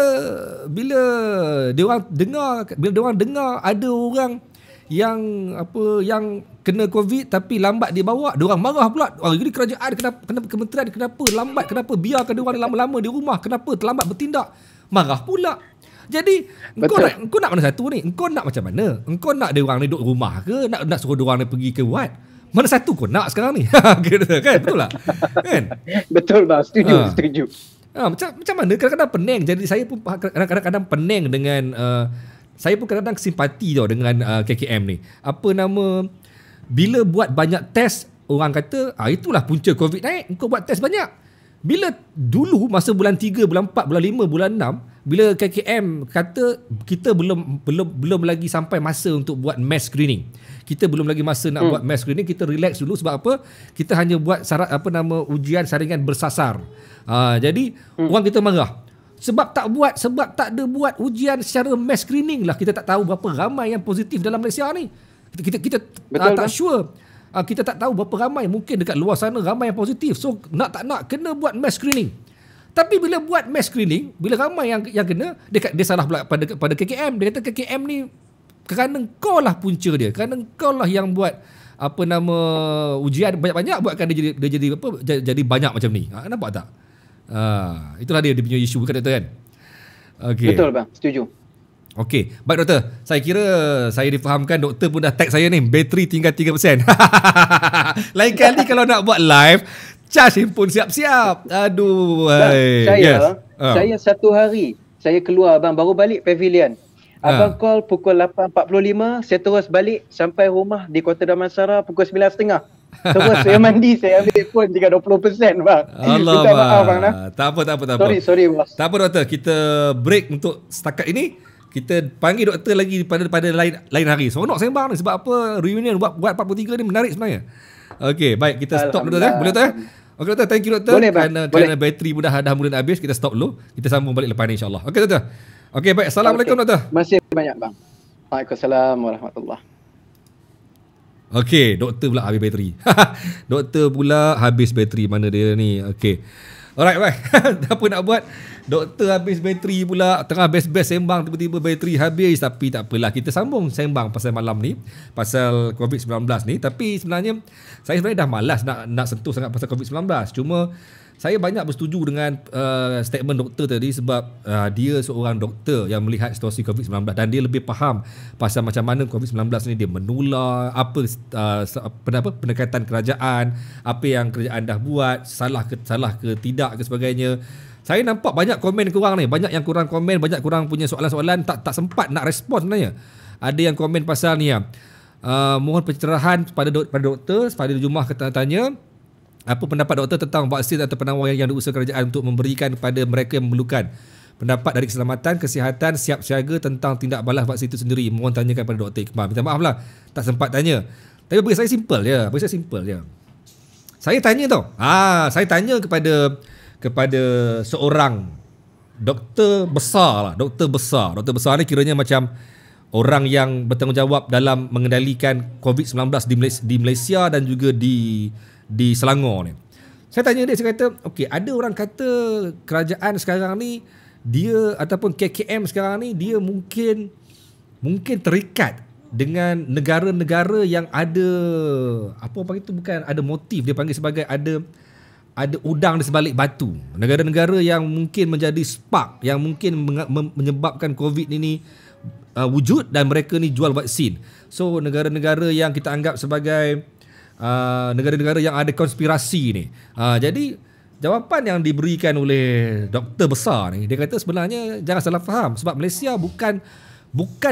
Speaker 1: dia orang dengar ada orang yang kena COVID tapi lambat dibawa, dia orang marah pula. Ini kerajaan kenapa kementerian kenapa lambat, kenapa biarkan dia orang lama-lama di rumah, kenapa terlambat bertindak. Marah pula. Jadi engkau nak mana satu ni? Engkau nak macam mana? Engkau nak dia orang ni duduk rumah ke, nak suruh dia orang ni pergi ke ward? Mana satu kau nak sekarang ni? Kan betul lah. Kan?
Speaker 2: Betul bang, setuju.
Speaker 1: Macam mana? Kadang-kadang pening. Jadi saya pun kadang-kadang pening dengan saya pun kadang-kadang simpati tau dengan KKM ni. Bila buat banyak test, orang kata itulah punca COVID naik. Engkau buat test banyak. Bila dulu masa bulan 3, bulan 4, bulan 5, bulan 6, bila KKM kata kita belum lagi sampai masa untuk buat mass screening. Kita belum lagi masa nak buat mass screening, kita relax dulu. Sebab apa? Kita hanya buat ujian saringan bersasar. Jadi orang kita marah. Sebab tak ada buat ujian secara mass screening lah. Kita tak tahu berapa ramai yang positif dalam Malaysia ni. Kita tak sure. Kita tak tahu berapa ramai. Mungkin dekat luar sana ramai yang positif. So nak tak nak kena buat mass screening. Tapi bila buat mass screening, bila ramai yang kena, dia salah pula pada KKM. Dia kata KKM ni kerana kau lah punca dia. Kerana kau lah yang buat ujian banyak-banyak, buatkan dia jadi banyak macam ni. Nampak tak? Itulah dia punya isu, bukan doktor kan? Okay. Betul
Speaker 2: bang, setuju.
Speaker 1: Okey, baik doktor. Saya kira saya difahamkan, doktor pun dah tag saya ni, bateri tinggal 3%. Lain kali kalau nak buat live, Charge pun siap-siap. Aduh.
Speaker 2: Saya satu hari saya keluar bang, baru balik pavilion. Abang call pukul 8.45, saya terus balik sampai rumah di Kota Damansara pukul 9.30. Terus saya mandi, saya ambil pun 30% bang.
Speaker 1: Allah,
Speaker 2: minta maaf bang.
Speaker 1: Tak apa.
Speaker 2: Sorry bos.
Speaker 1: Tak apa doktor, kita break untuk setakat ini. Kita panggil doktor lagi pada lain hari. Seronok sembang ni sebab apa? Reunion buat 43 ni menarik sebenarnya. Okey, baik, kita stop dulu boleh tak? Okey doktor, thank you doktor. Kerana bateri dah mula nak habis, kita stop dulu. Kita sambung balik lepas ni insya-Allah. Okey doktor. Okey, baik. Assalamualaikum doktor.
Speaker 2: Masih banyak bang. Waalaikumsalam warahmatullahi.
Speaker 1: Okey, doktor pula habis bateri. Doktor pula habis bateri, mana dia ni? Okey. Alright, baik. Apa nak buat? Doktor habis bateri pula, tengah best-best sembang, tiba-tiba bateri habis. Tapi tak apalah, kita sambung sembang pasal malam ni, pasal COVID-19 ni. Tapi sebenarnya saya dah malas nak sentuh sangat pasal COVID-19. Cuma saya banyak bersetuju dengan statement doktor tadi sebab dia seorang doktor yang melihat situasi COVID-19 dan dia lebih faham pasal macam mana COVID-19 ni dia menular, apa pendekatan kerajaan, apa yang kerajaan dah buat, salah ke tidak ke sebagainya. Saya nampak banyak komen korang ni, banyak yang korang komen, banyak korang punya soalan-soalan tak sempat nak respon sebenarnya. Ada yang komen pasal ni mohon pencerahan pada doktor pada Jumaah tanya apa pendapat doktor tentang vaksin atau penawar yang diusaha kerajaan untuk memberikan kepada mereka yang memerlukan. Pendapat dari keselamatan, kesihatan, siap siaga tentang tindak balas vaksin itu sendiri. Mohon tanyakan pada Dr. Iqbal. Minta maaf lah, tak sempat tanya. Tapi bagi saya simple je. Saya tanya tau. Saya tanya kepada seorang doktor besar lah. Doktor besar ni kiranya macam orang yang bertanggungjawab dalam mengendalikan COVID-19 di Malaysia dan juga di Selangor ni. Saya tanya dia, saya kata, okey, ada orang kata kerajaan sekarang ni dia ataupun KKM sekarang ni dia mungkin terikat dengan negara-negara yang ada apa itu, bukan ada motif, dia panggil sebagai ada udang di sebalik batu. Negara-negara yang mungkin menjadi spark yang mungkin menyebabkan COVID ini wujud dan mereka ni jual vaksin. So negara-negara yang kita anggap sebagai negara-negara yang ada konspirasi ni. Jadi jawapan yang diberikan oleh doktor besar ni, dia kata sebenarnya jangan salah faham sebab Malaysia bukan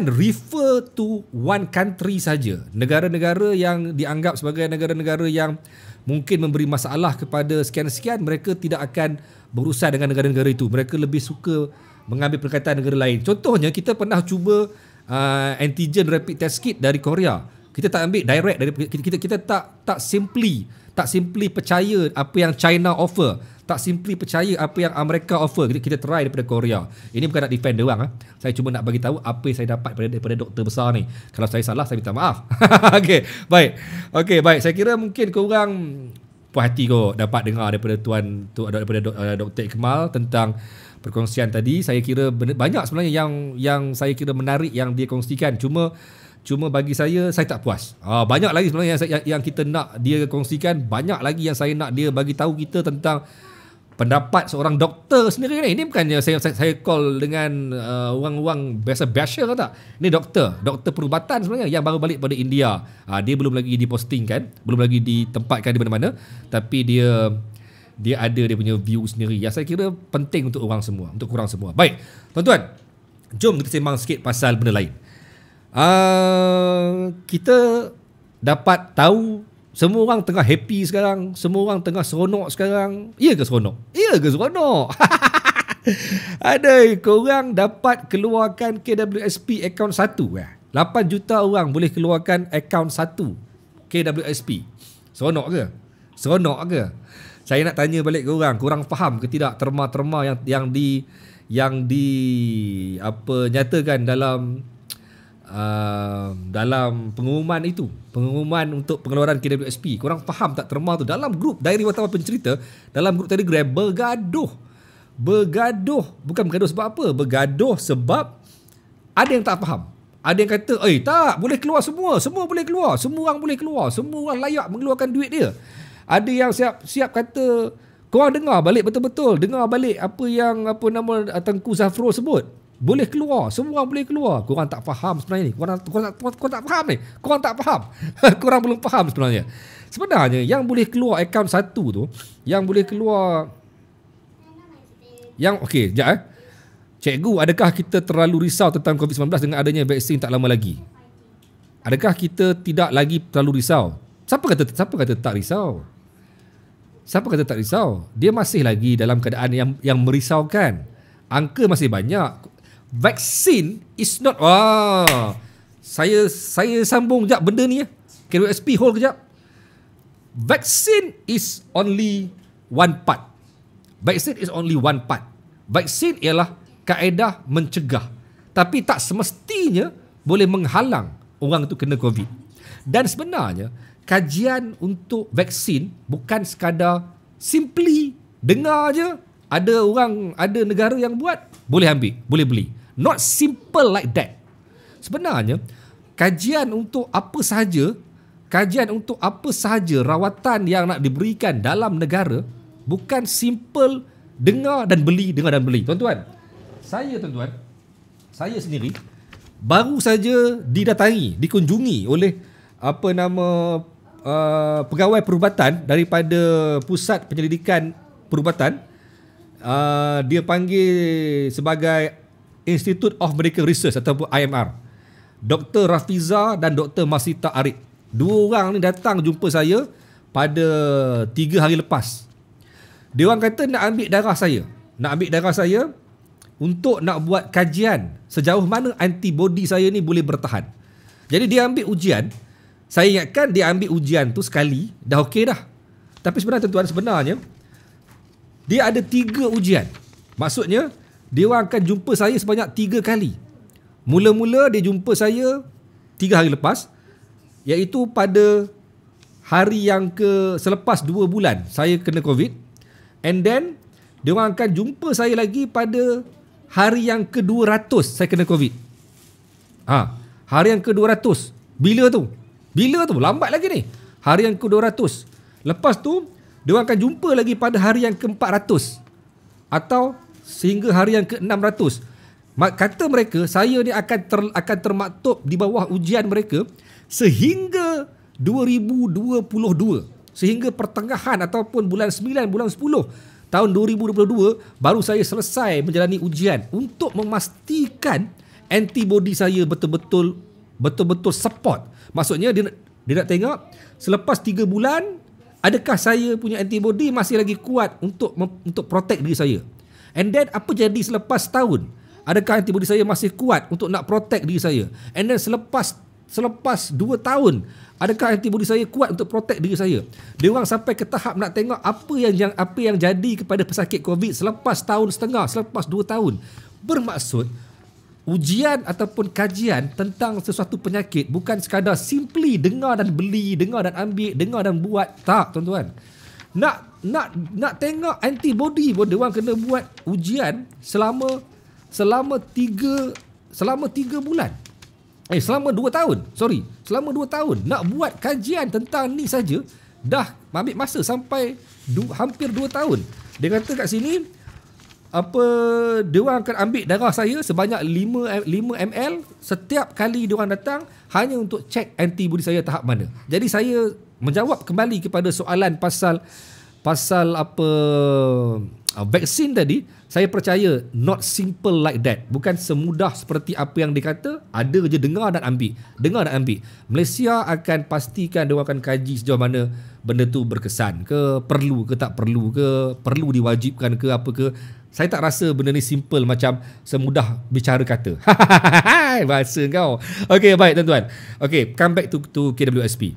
Speaker 1: refer to one country saja. Negara-negara yang dianggap sebagai negara-negara yang mungkin memberi masalah kepada sekian-sekian, mereka tidak akan berurusan dengan negara-negara itu. Mereka lebih suka mengambil perkataan negara lain. Contohnya kita pernah cuba antigen rapid test kit dari Korea. Kita tak ambil direct dari kita tak simply percaya apa yang China offer, tak simply percaya apa yang Amerika offer. Kita try daripada Korea. Ini bukan nak defend dia orang. Saya cuma nak bagi tahu apa yang saya dapat daripada doktor besar ni. Kalau saya salah, saya minta maaf. Okey, baik. Saya kira mungkin korang puas hati kau dapat dengar daripada daripada Dr. Iqbal tentang perkongsian tadi. Saya kira banyak sebenarnya yang saya kira menarik yang dia kongsikan. Cuma bagi saya tak puas. Banyak lagi sebenarnya yang kita nak dia kongsikan. Banyak lagi yang saya nak dia bagi tahu kita tentang pendapat seorang doktor sendiri ni. Ini bukannya saya call dengan orang-orang biasa basher ke tak. Ini doktor perubatan sebenarnya yang baru balik pada India. Dia belum lagi diposting kan, belum lagi ditempatkan di mana-mana, tapi dia ada dia punya view sendiri yang saya kira penting untuk orang semua, untuk korang semua. Baik, tuan-tuan, jom kita sembang sikit pasal benda lain. Kita dapat tahu semua orang tengah happy sekarang, semua orang tengah seronok sekarang. Ya ke seronok? Ada korang dapat keluarkan KWSP akaun 1 8 juta orang boleh keluarkan akaun 1 KWSP. Seronok ke? Saya nak tanya balik korang faham ke tidak terma-terma yang nyatakan dalam pengumuman untuk pengeluaran KWSP. Korang faham tak terma tu? Dalam grup Diary Wartawan Pencerita, dalam grup Telegram bergaduh. Bukan bergaduh sebab apa? Bergaduh sebab ada yang tak faham. Ada yang kata, tak, boleh keluar semua boleh keluar, semua orang boleh keluar, semua orang layak mengeluarkan duit dia. Ada yang siap kata, korang dengar balik betul-betul, dengar balik apa yang Tengku Zafrul sebut. boleh keluar, semua boleh keluar. Korang tak faham sebenarnya ni. Korang tak faham ni. Korang tak faham. Korang belum faham sebenarnya. Sebenarnya yang boleh keluar akaun satu tu, yang boleh keluar yang okey, sekejap Cikgu, adakah kita terlalu risau tentang COVID-19 dengan adanya vaksin tak lama lagi? Adakah kita tidak lagi terlalu risau? Siapa kata tak risau? Siapa kata tak risau? Dia masih lagi dalam keadaan yang merisaukan. Angka masih banyak. Vaksin is not... Saya sambung sekejap benda ni. KWSP hold kejap. Vaksin is only one part. Vaksin is only one part. Vaksin ialah kaedah mencegah. Tapi tak semestinya boleh menghalang orang tu kena COVID. Dan sebenarnya, kajian untuk vaksin bukan sekadar simply dengar je ada negara yang buat, boleh ambil, boleh beli. Not simple like that. Sebenarnya, kajian untuk apa sahaja rawatan yang nak diberikan dalam negara bukan simple dengar dan beli. Tuan-tuan, saya sendiri baru saja dikunjungi oleh pegawai perubatan daripada Pusat Penyelidikan Perubatan. Dia panggil sebagai Institute of Medical Research ataupun IMR. Dr. Rafiza dan Dr. Masita Arif. Dua orang ni datang jumpa saya pada 3 hari lepas. Dia orang kata nak ambil darah saya untuk nak buat kajian sejauh mana antibody saya ni boleh bertahan. Jadi dia ambil ujian. Saya ingatkan dia ambil ujian tu sekali, dah okey dah. Tapi sebenarnya tuan-tuan, sebenarnya dia ada 3 ujian. Maksudnya, dia orang akan jumpa saya sebanyak 3 kali. Mula-mula dia jumpa saya 3 hari lepas, iaitu pada hari yang selepas 2 bulan saya kena COVID. And then, dia orang akan jumpa saya lagi pada hari yang ke-200 saya kena COVID. Hari yang ke-200. Bila tu? Lambat lagi ni. Hari yang ke-200. Lepas tu, dia orang akan jumpa lagi pada hari yang ke-400. Atau sehingga hari yang ke-600. Kata mereka, saya ni akan termaktub di bawah ujian mereka sehingga 2022. Sehingga pertengahan ataupun bulan 9, bulan 10 tahun 2022 baru saya selesai menjalani ujian untuk memastikan antibody saya betul-betul support. Maksudnya dia nak tengok selepas 3 bulan adakah saya punya antibody masih lagi kuat untuk protect diri saya. And then apa jadi selepas tahun? Adakah antibody saya masih kuat untuk nak protect diri saya? And then selepas 2 tahun, adakah antibody saya kuat untuk protect diri saya? Dia orang sampai ke tahap nak tengok apa yang jadi kepada pesakit COVID selepas tahun setengah, selepas 2 tahun. Bermaksud ujian ataupun kajian tentang sesuatu penyakit bukan sekadar simply dengar dan beli, dengar dan ambil, dengar dan buat. Tak, tuan-tuan. Nak tengok antibody pun dia orang kena buat ujian selama 3 bulan. Selama 2 tahun. Selama 2 tahun. Nak buat kajian tentang ni saja dah ambil masa sampai hampir 2 tahun. Dia kata kat sini dia orang akan ambil darah saya sebanyak 5 ml setiap kali dia orang datang hanya untuk cek antibody saya tahap mana. Jadi saya menjawab kembali kepada soalan pasal vaksin tadi. Saya percaya not simple like that. Bukan semudah seperti apa yang dikata. Ada je dengar dan ambil. Malaysia akan pastikan dia akan kaji sejauh mana benda tu berkesan ke, perlu ke tak perlu ke, perlu diwajibkan ke apa ke. Saya tak rasa benda ni simple macam semudah bicara kata. Bahasa kau. Okay, baik tuan-tuan. Okay, come back to KWSP.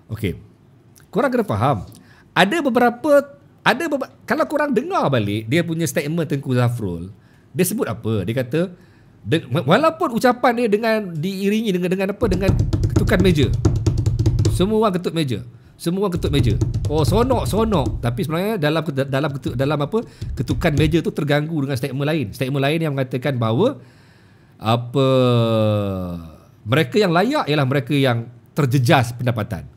Speaker 1: Okay, korang kena faham. Ada beberapa kalau korang dengar balik dia punya statement Tengku Zafrul, dia sebut apa? Dia kata walaupun ucapan dia diiringi dengan ketukan meja. Semua orang ketut meja. Oh, sonok. Tapi sebenarnya dalam ketukan meja tu terganggu dengan statement lain yang mengatakan bahawa mereka yang layak ialah mereka yang terjejas pendapatan.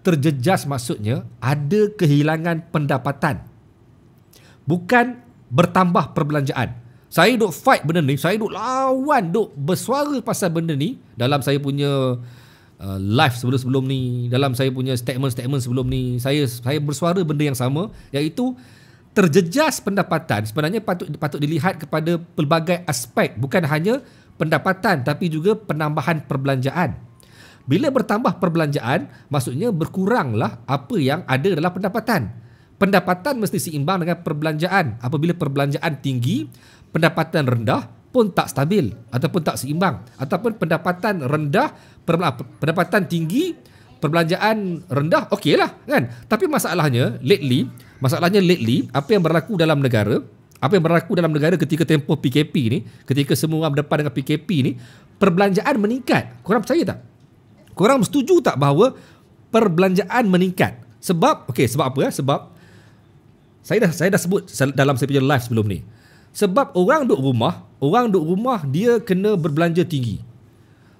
Speaker 1: Terjejas maksudnya ada kehilangan pendapatan, bukan bertambah perbelanjaan. Saya duk fight benda ni, saya duk lawan, duk bersuara pasal benda ni dalam saya punya live sebelum-sebelum ni, dalam saya punya statement-statement sebelum ni. Saya bersuara benda yang sama, iaitu terjejas pendapatan sebenarnya patut dilihat kepada pelbagai aspek, bukan hanya pendapatan tapi juga penambahan perbelanjaan. Bila bertambah perbelanjaan, maksudnya berkuranglah apa yang ada dalam pendapatan. Pendapatan mesti seimbang dengan perbelanjaan. Apabila perbelanjaan tinggi, pendapatan rendah pun tak stabil ataupun tak seimbang. Ataupun pendapatan rendah, pendapatan tinggi, perbelanjaan rendah, okeylah kan. Tapi masalahnya lately, apa yang berlaku dalam negara ketika tempoh PKP ni, ketika semua orang berdepan dengan PKP ni, perbelanjaan meningkat. Korang percaya tak? Korang setuju tak bahawa perbelanjaan meningkat? Sebab apa ya? Sebab saya dah sebut dalam saya punya live sebelum ni. Sebab orang duduk rumah dia kena berbelanja tinggi.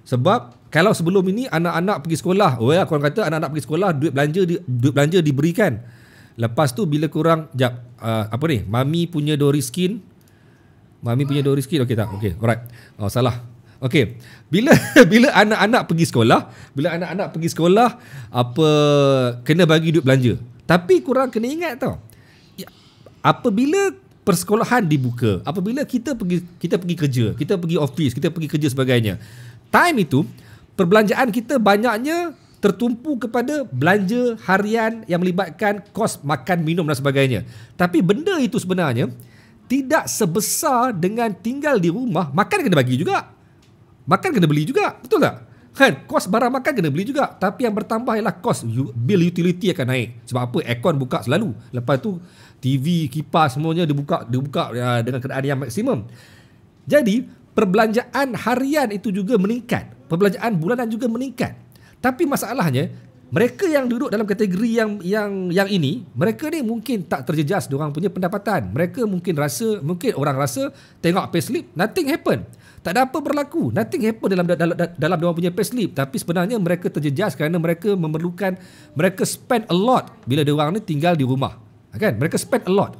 Speaker 1: Sebab kalau sebelum ini anak-anak pergi sekolah, korang kata anak-anak pergi sekolah, duit belanja diberikan. Lepas tu bila korang mami punya Dory skin. Okey tak? Okey, alright. Oh, salah. Okey. Bila anak-anak pergi sekolah, kena bagi duit belanja. Tapi korang kena ingat tau. Apabila persekolahan dibuka, apabila kita pergi kerja, kita pergi office, kita pergi kerja sebagainya, time itu perbelanjaan kita banyaknya tertumpu kepada belanja harian yang melibatkan kos makan, minum dan sebagainya. Tapi benda itu sebenarnya tidak sebesar dengan tinggal di rumah. Makan kena bagi juga, makan kena beli juga, betul tak? Kan, kos barang makan kena beli juga. Tapi yang bertambah ialah kos bil utility akan naik. Sebab apa? Aircon buka selalu. Lepas tu TV, kipas semuanya dibuka dengan keadaan yang maksimum. Jadi perbelanjaan harian itu juga meningkat, perbelanjaan bulanan juga meningkat. Tapi masalahnya, mereka yang duduk dalam kategori yang ini, mereka ni mungkin tak terjejas diorang punya pendapatan. Mereka mungkin orang rasa tengok payslip, nothing happen. Tak ada apa berlaku, nothing happen dalam diorang punya payslip. Tapi sebenarnya mereka terjejas kerana mereka spend a lot bila diorang ni tinggal di rumah. Kan? Mereka spend a lot.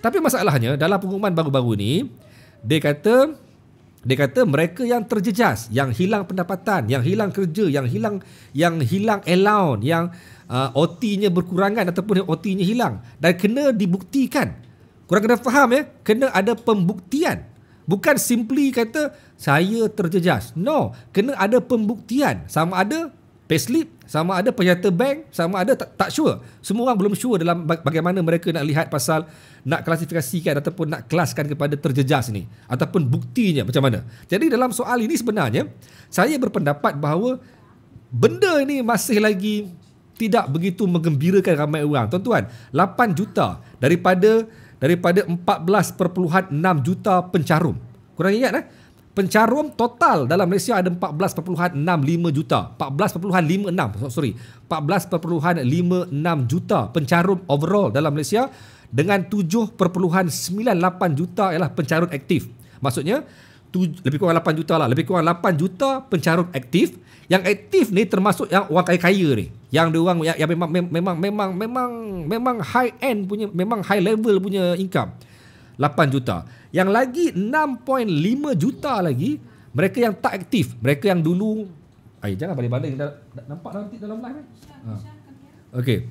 Speaker 1: Tapi masalahnya dalam pengumuman baru-baru ni, dia kata mereka yang terjejas, yang hilang pendapatan, yang hilang kerja, yang hilang allowance, yang OT-nya berkurangan ataupun yang OT-nya hilang dan kena dibuktikan. Korang kena faham ya, kena ada pembuktian. Bukan simply kata saya terjejas. No, kena ada pembuktian. Sama ada payslip, sama ada penyata bank, sama ada tak sure. Semua orang belum sure dalam bagaimana mereka nak lihat pasal nak klasifikasikan ataupun nak kelaskan kepada terjejas ni, ataupun buktinya macam mana. Jadi dalam soal ini sebenarnya saya berpendapat bahawa benda ini masih lagi tidak begitu menggembirakan ramai orang. Tuan-tuan, 8 juta daripada 14.6 juta pencarum. Korang ingat pencarum total dalam Malaysia ada 14.65 juta. 14.56 juta pencarum overall dalam Malaysia, dengan 7.98 juta ialah pencarum aktif. Maksudnya lebih kurang 8 juta lah, lebih kurang 8 juta pencarum aktif. Yang aktif ni termasuk yang orang kaya-kaya ni, yang diorang yang memang high end punya, memang high level punya income. 8 juta. Yang lagi 6.5 juta lagi mereka yang tak aktif, mereka yang dulu jangan balik-balik, nampak nanti dalam live kan. Okey.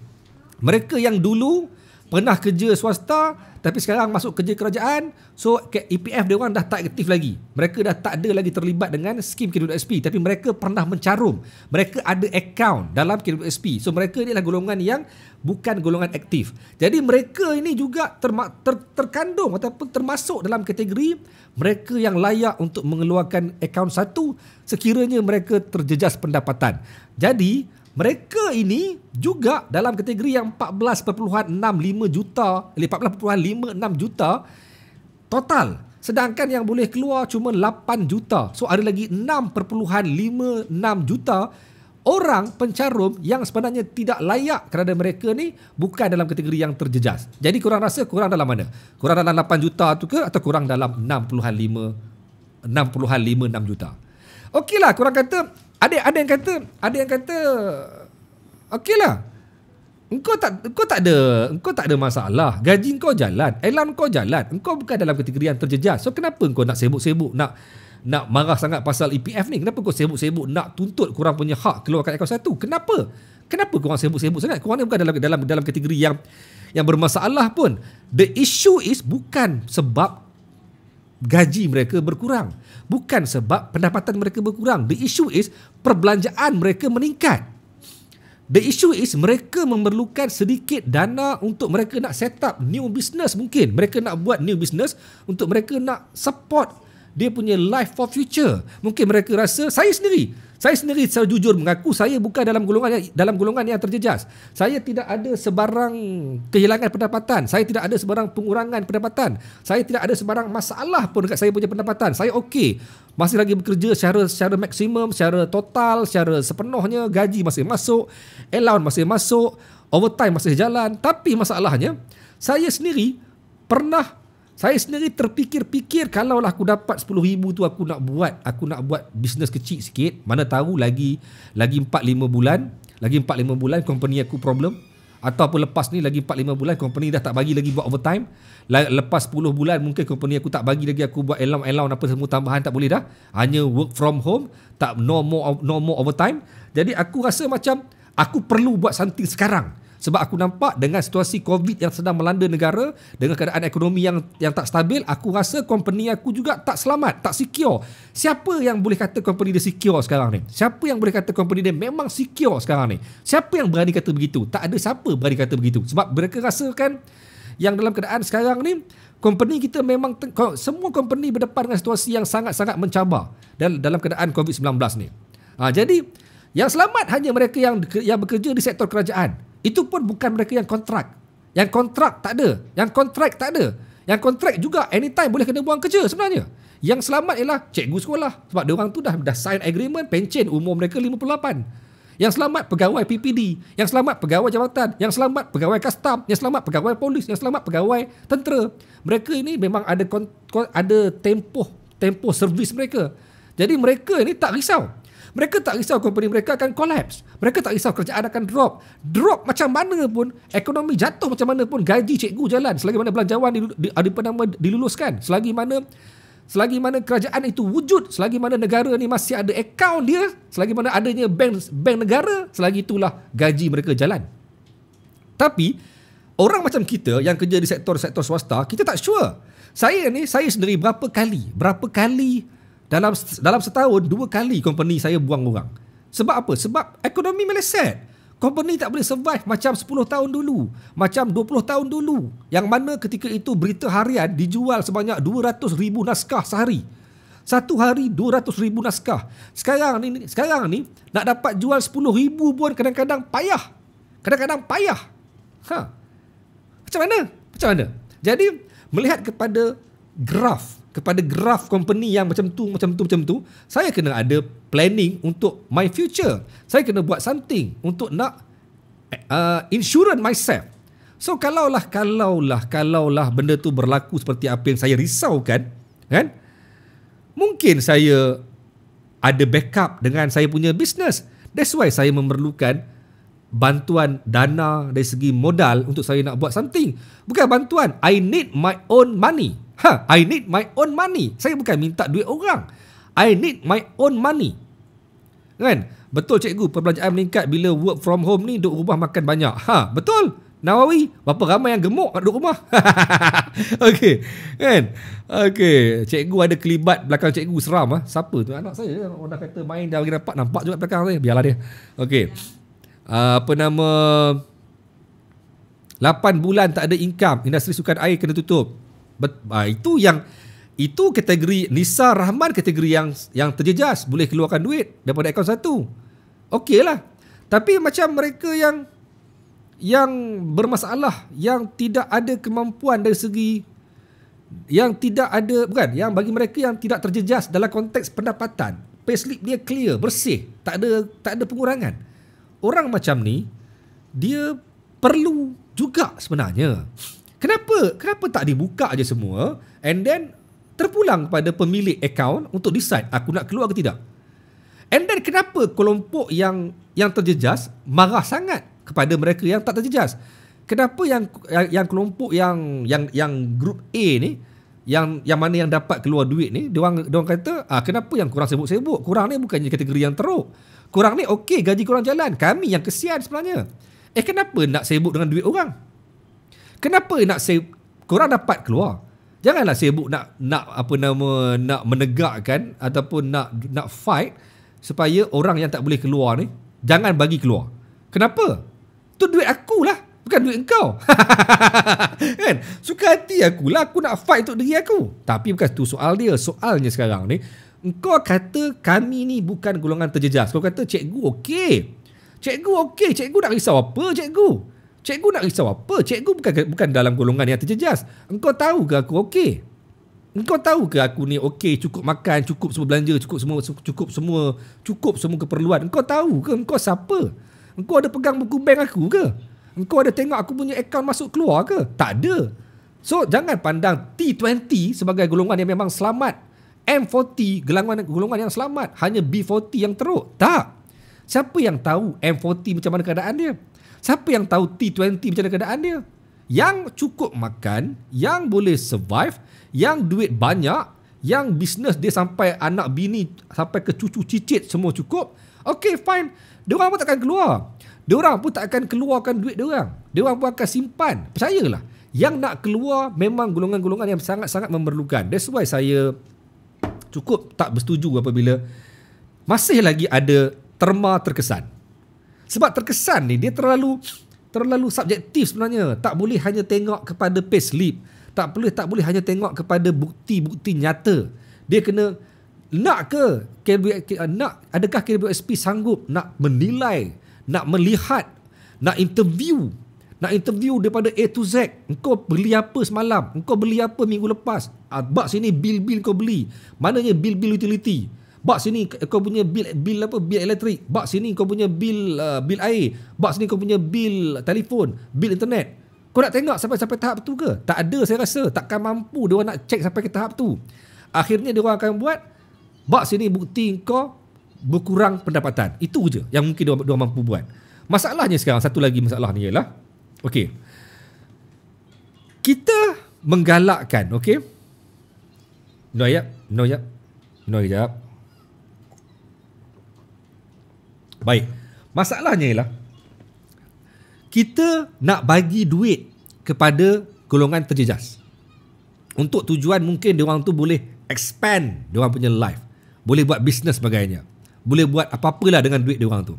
Speaker 1: Mereka yang dulu pernah kerja swasta tapi sekarang masuk kerja kerajaan, so EPF dia orang dah tak aktif lagi. Mereka dah tak ada lagi terlibat dengan skim KWSP, tapi mereka pernah mencarum. Mereka ada akaun dalam KWSP. So mereka ni adalah golongan yang bukan golongan aktif. Jadi mereka ini juga terkandung ataupun termasuk dalam kategori mereka yang layak untuk mengeluarkan akaun satu sekiranya mereka terjejas pendapatan. Jadi mereka ini juga dalam kategori yang 14.65 juta, 14.56 juta total. Sedangkan yang boleh keluar cuma 8 juta. So ada lagi 6.56 juta orang pencarum yang sebenarnya tidak layak kerana mereka ni bukan dalam kategori yang terjejas. Jadi korang rasa korang dalam mana? Korang dalam 8 juta tu ke atau korang dalam 6.56 juta? Okeylah, korang kata ada yang kata okeylah. Engkau tak ada masalah. Gaji kau jalan, allowance kau jalan. Engkau bukan dalam kategori yang terjejas. So kenapa engkau nak sibuk-sibuk nak marah sangat pasal EPF ni? Kenapa kau sibuk-sibuk nak tuntut korang punya hak keluarkan akaun 1? Kenapa korang sibuk-sibuk sangat? Korang ni bukan dalam kategori yang bermasalah pun. The issue is bukan sebab gaji mereka berkurang, bukan sebab pendapatan mereka berkurang. The issue is perbelanjaan mereka meningkat. The issue is mereka memerlukan sedikit dana untuk mereka nak set up new business mungkin. Mereka nak buat new business untuk mereka nak support dia punya life for future. Mungkin mereka rasa, saya sendiri secara jujur mengaku saya bukan dalam golongan yang terjejas. Saya tidak ada sebarang kehilangan pendapatan. Saya tidak ada sebarang pengurangan pendapatan. Saya tidak ada sebarang masalah pun dekat saya punya pendapatan. Saya okey. Masih lagi bekerja secara maksimum, secara total, secara sepenuhnya. Gaji masih masuk, allowance masih masuk, overtime masih jalan. Tapi masalahnya, saya sendiri terfikir-fikir, kalaulah aku dapat 10,000 tu aku nak buat bisnes kecil sikit. Mana tahu lagi 4-5 bulan company aku problem, ataupun lepas ni lagi 4-5 bulan company dah tak bagi lagi buat overtime. Lepas 10 bulan mungkin company aku tak bagi lagi aku buat allowance apa semua tambahan, tak boleh dah. Hanya work from home, no more overtime. Jadi aku rasa macam aku perlu buat something sekarang. Sebab aku nampak dengan situasi COVID yang sedang melanda negara, dengan keadaan ekonomi yang tak stabil, aku rasa company aku juga tak selamat, tak secure. Siapa yang boleh kata company dia secure sekarang ni? Siapa yang boleh kata company dia memang secure sekarang ni? Siapa yang berani kata begitu? Tak ada siapa berani kata begitu. Sebab mereka rasakan yang dalam keadaan sekarang ni, company kita memang, semua company berdepan dengan situasi yang sangat-sangat mencabar dalam keadaan COVID-19 ni. Jadi, yang selamat hanya mereka yang bekerja di sektor kerajaan. Itu pun bukan mereka yang kontrak. Yang kontrak tak ada. Yang kontrak juga anytime boleh kena buang kerja sebenarnya. Yang selamat ialah cikgu sekolah. Sebab diorang tu dah sign agreement, pencen umur mereka 58. Yang selamat pegawai PPD. Yang selamat pegawai jabatan. Yang selamat pegawai kastam. Yang selamat pegawai polis. Yang selamat pegawai tentera. Mereka ini memang ada tempoh servis mereka. Jadi mereka ini tak risau. Mereka tak risau company mereka akan collapse. Mereka tak risau kerjaan akan drop. Drop macam mana pun, ekonomi jatuh macam mana pun, gaji cikgu jalan. Selagi mana belanjawan diluluskan. Selagi mana kerajaan itu wujud, selagi mana negara ni masih ada akaun dia, selagi mana adanya bank negara, selagi itulah gaji mereka jalan. Tapi orang macam kita yang kerja di sektor swasta, kita tak sure. Saya sendiri berapa kali dalam setahun 2 kali company saya buang orang. Sebab apa? Sebab ekonomi meleset. Company tak boleh survive macam 10 tahun dulu, macam 20 tahun dulu, yang mana ketika itu berita harian dijual sebanyak 200,000 naskah sehari. Satu hari 200,000 naskah. Sekarang ni nak dapat jual 10,000 pun kadang-kadang payah. Macam mana? Jadi melihat kepada graf company yang macam tu, saya kena ada planning untuk my future. Saya kena buat something untuk nak insurance myself. So kalaulah benda tu berlaku seperti apa yang saya risaukan, kan? Mungkin saya ada backup dengan saya punya business. That's why saya memerlukan bantuan dana dari segi modal untuk saya nak buat something. Bukan bantuan, I need my own money. I need my own money. Saya bukan minta duit orang. I need my own money. Kan? Betul cikgu, perbelanjaan meningkat bila work from home ni, duduk rumah makan banyak. Betul. Nawawi, berapa ramai yang gemuk duduk rumah. Okey. Kan? Okey, cikgu ada kelibat belakang cikgu seram. Siapa tu? Anak saya. Orang dah kata main dah bagi nampak juga belakang saya. Biarlah dia. Okey. 8 bulan tak ada income, industri sukan air kena tutup. Itu kategori Nisa Rahman, kategori yang terjejas, boleh keluarkan duit daripada akaun 1. Okeylah. Tapi macam mereka yang bermasalah, yang tidak ada kemampuan dari segi, yang tidak ada, bukan, yang bagi mereka yang tidak terjejas dalam konteks pendapatan, payslip dia clear, bersih, tak ada pengurangan. Orang macam ni dia perlu juga sebenarnya. Kenapa tak dibuka aja semua and then terpulang pada pemilik akaun untuk decide aku nak keluar ke tidak? And then kenapa kelompok yang terjejas marah sangat kepada mereka yang tak terjejas. Kenapa yang kelompok yang grup A ni, yang mana yang dapat keluar duit ni, diorang kata, kenapa yang korang sibuk-sibuk? Korang ni bukannya kategori yang teruk. Korang ni okey, gaji korang jalan. Kami yang kesian sebenarnya. Kenapa nak sibuk dengan duit orang? Kenapa korang dapat keluar? Janganlah sibuk nak menegakkan ataupun nak fight supaya orang yang tak boleh keluar ni jangan bagi keluar. Kenapa? Tu duit aku lah, bukan duit engkau. Kan? Suka hati aku lah, aku nak fight untuk diri aku. Tapi bukan tu soal dia. Soalnya sekarang ni, engkau kata kami ni bukan golongan terjejas. Kau kata cikgu okey. Cikgu okey. Cikgu nak risau apa cikgu? Cikgu nak risau apa? Cikgu bukan dalam golongan yang terjejas. Engkau tahu ke aku okey? Engkau tahu ke aku ni okey, cukup makan, cukup semua belanja, cukup semua keperluan. Engkau tahu ke engkau siapa? Engkau ada pegang buku bank aku ke? Engkau ada tengok aku punya akaun masuk keluar ke? Tak ada. So jangan pandang T20 sebagai golongan yang memang selamat. M40 golongan yang selamat. Hanya B40 yang teruk. Tak. Siapa yang tahu M40 macam mana keadaan dia? Siapa yang tahu T20 macam mana keadaan dia? Yang cukup makan, yang boleh survive, yang duit banyak, yang bisnes dia sampai anak bini, sampai ke cucu cicit semua cukup. Okay, fine. Diorang pun takkan keluar. Diorang pun tak akan keluarkan duit diorang. Diorang pun akan simpan. Percayalah. Yang nak keluar memang golongan-golongan yang sangat-sangat memerlukan. That's why saya cukup tak bersetuju apabila masih lagi ada terma terkesan. Sebab terkesan ni dia terlalu subjektif sebenarnya. Tak boleh hanya tengok kepada payslip. Tak boleh hanya tengok kepada bukti-bukti nyata. Dia kena adakah KWSP sanggup nak menilai, nak melihat, nak interview daripada A to Z. Engkau beli apa semalam? Engkau beli apa minggu lepas? Bak sini bil-bil kau beli. Mananya bil-bil utility? Bak sini kau punya bil elektrik. Bak sini kau punya bil air. Bak sini kau punya bil telefon, bil internet. Kau nak tengok sampai tahap tu ke? Tak ada, saya rasa. Takkan mampu dia orang nak cek sampai ke tahap tu. Akhirnya dia orang akan buat, bak sini bukti kau berkurang pendapatan. Itu je yang mungkin dia orang mampu buat. Masalahnya sekarang, satu lagi masalah ni ialah, okey, kita menggalakkan, okey? No, jap. Baik. Masalahnya ialah kita nak bagi duit kepada golongan terjejas. Untuk tujuan mungkin diorang tu boleh expand diorang punya life. Boleh buat bisnes sebagainya. Boleh buat apa-apalah dengan duit diorang tu.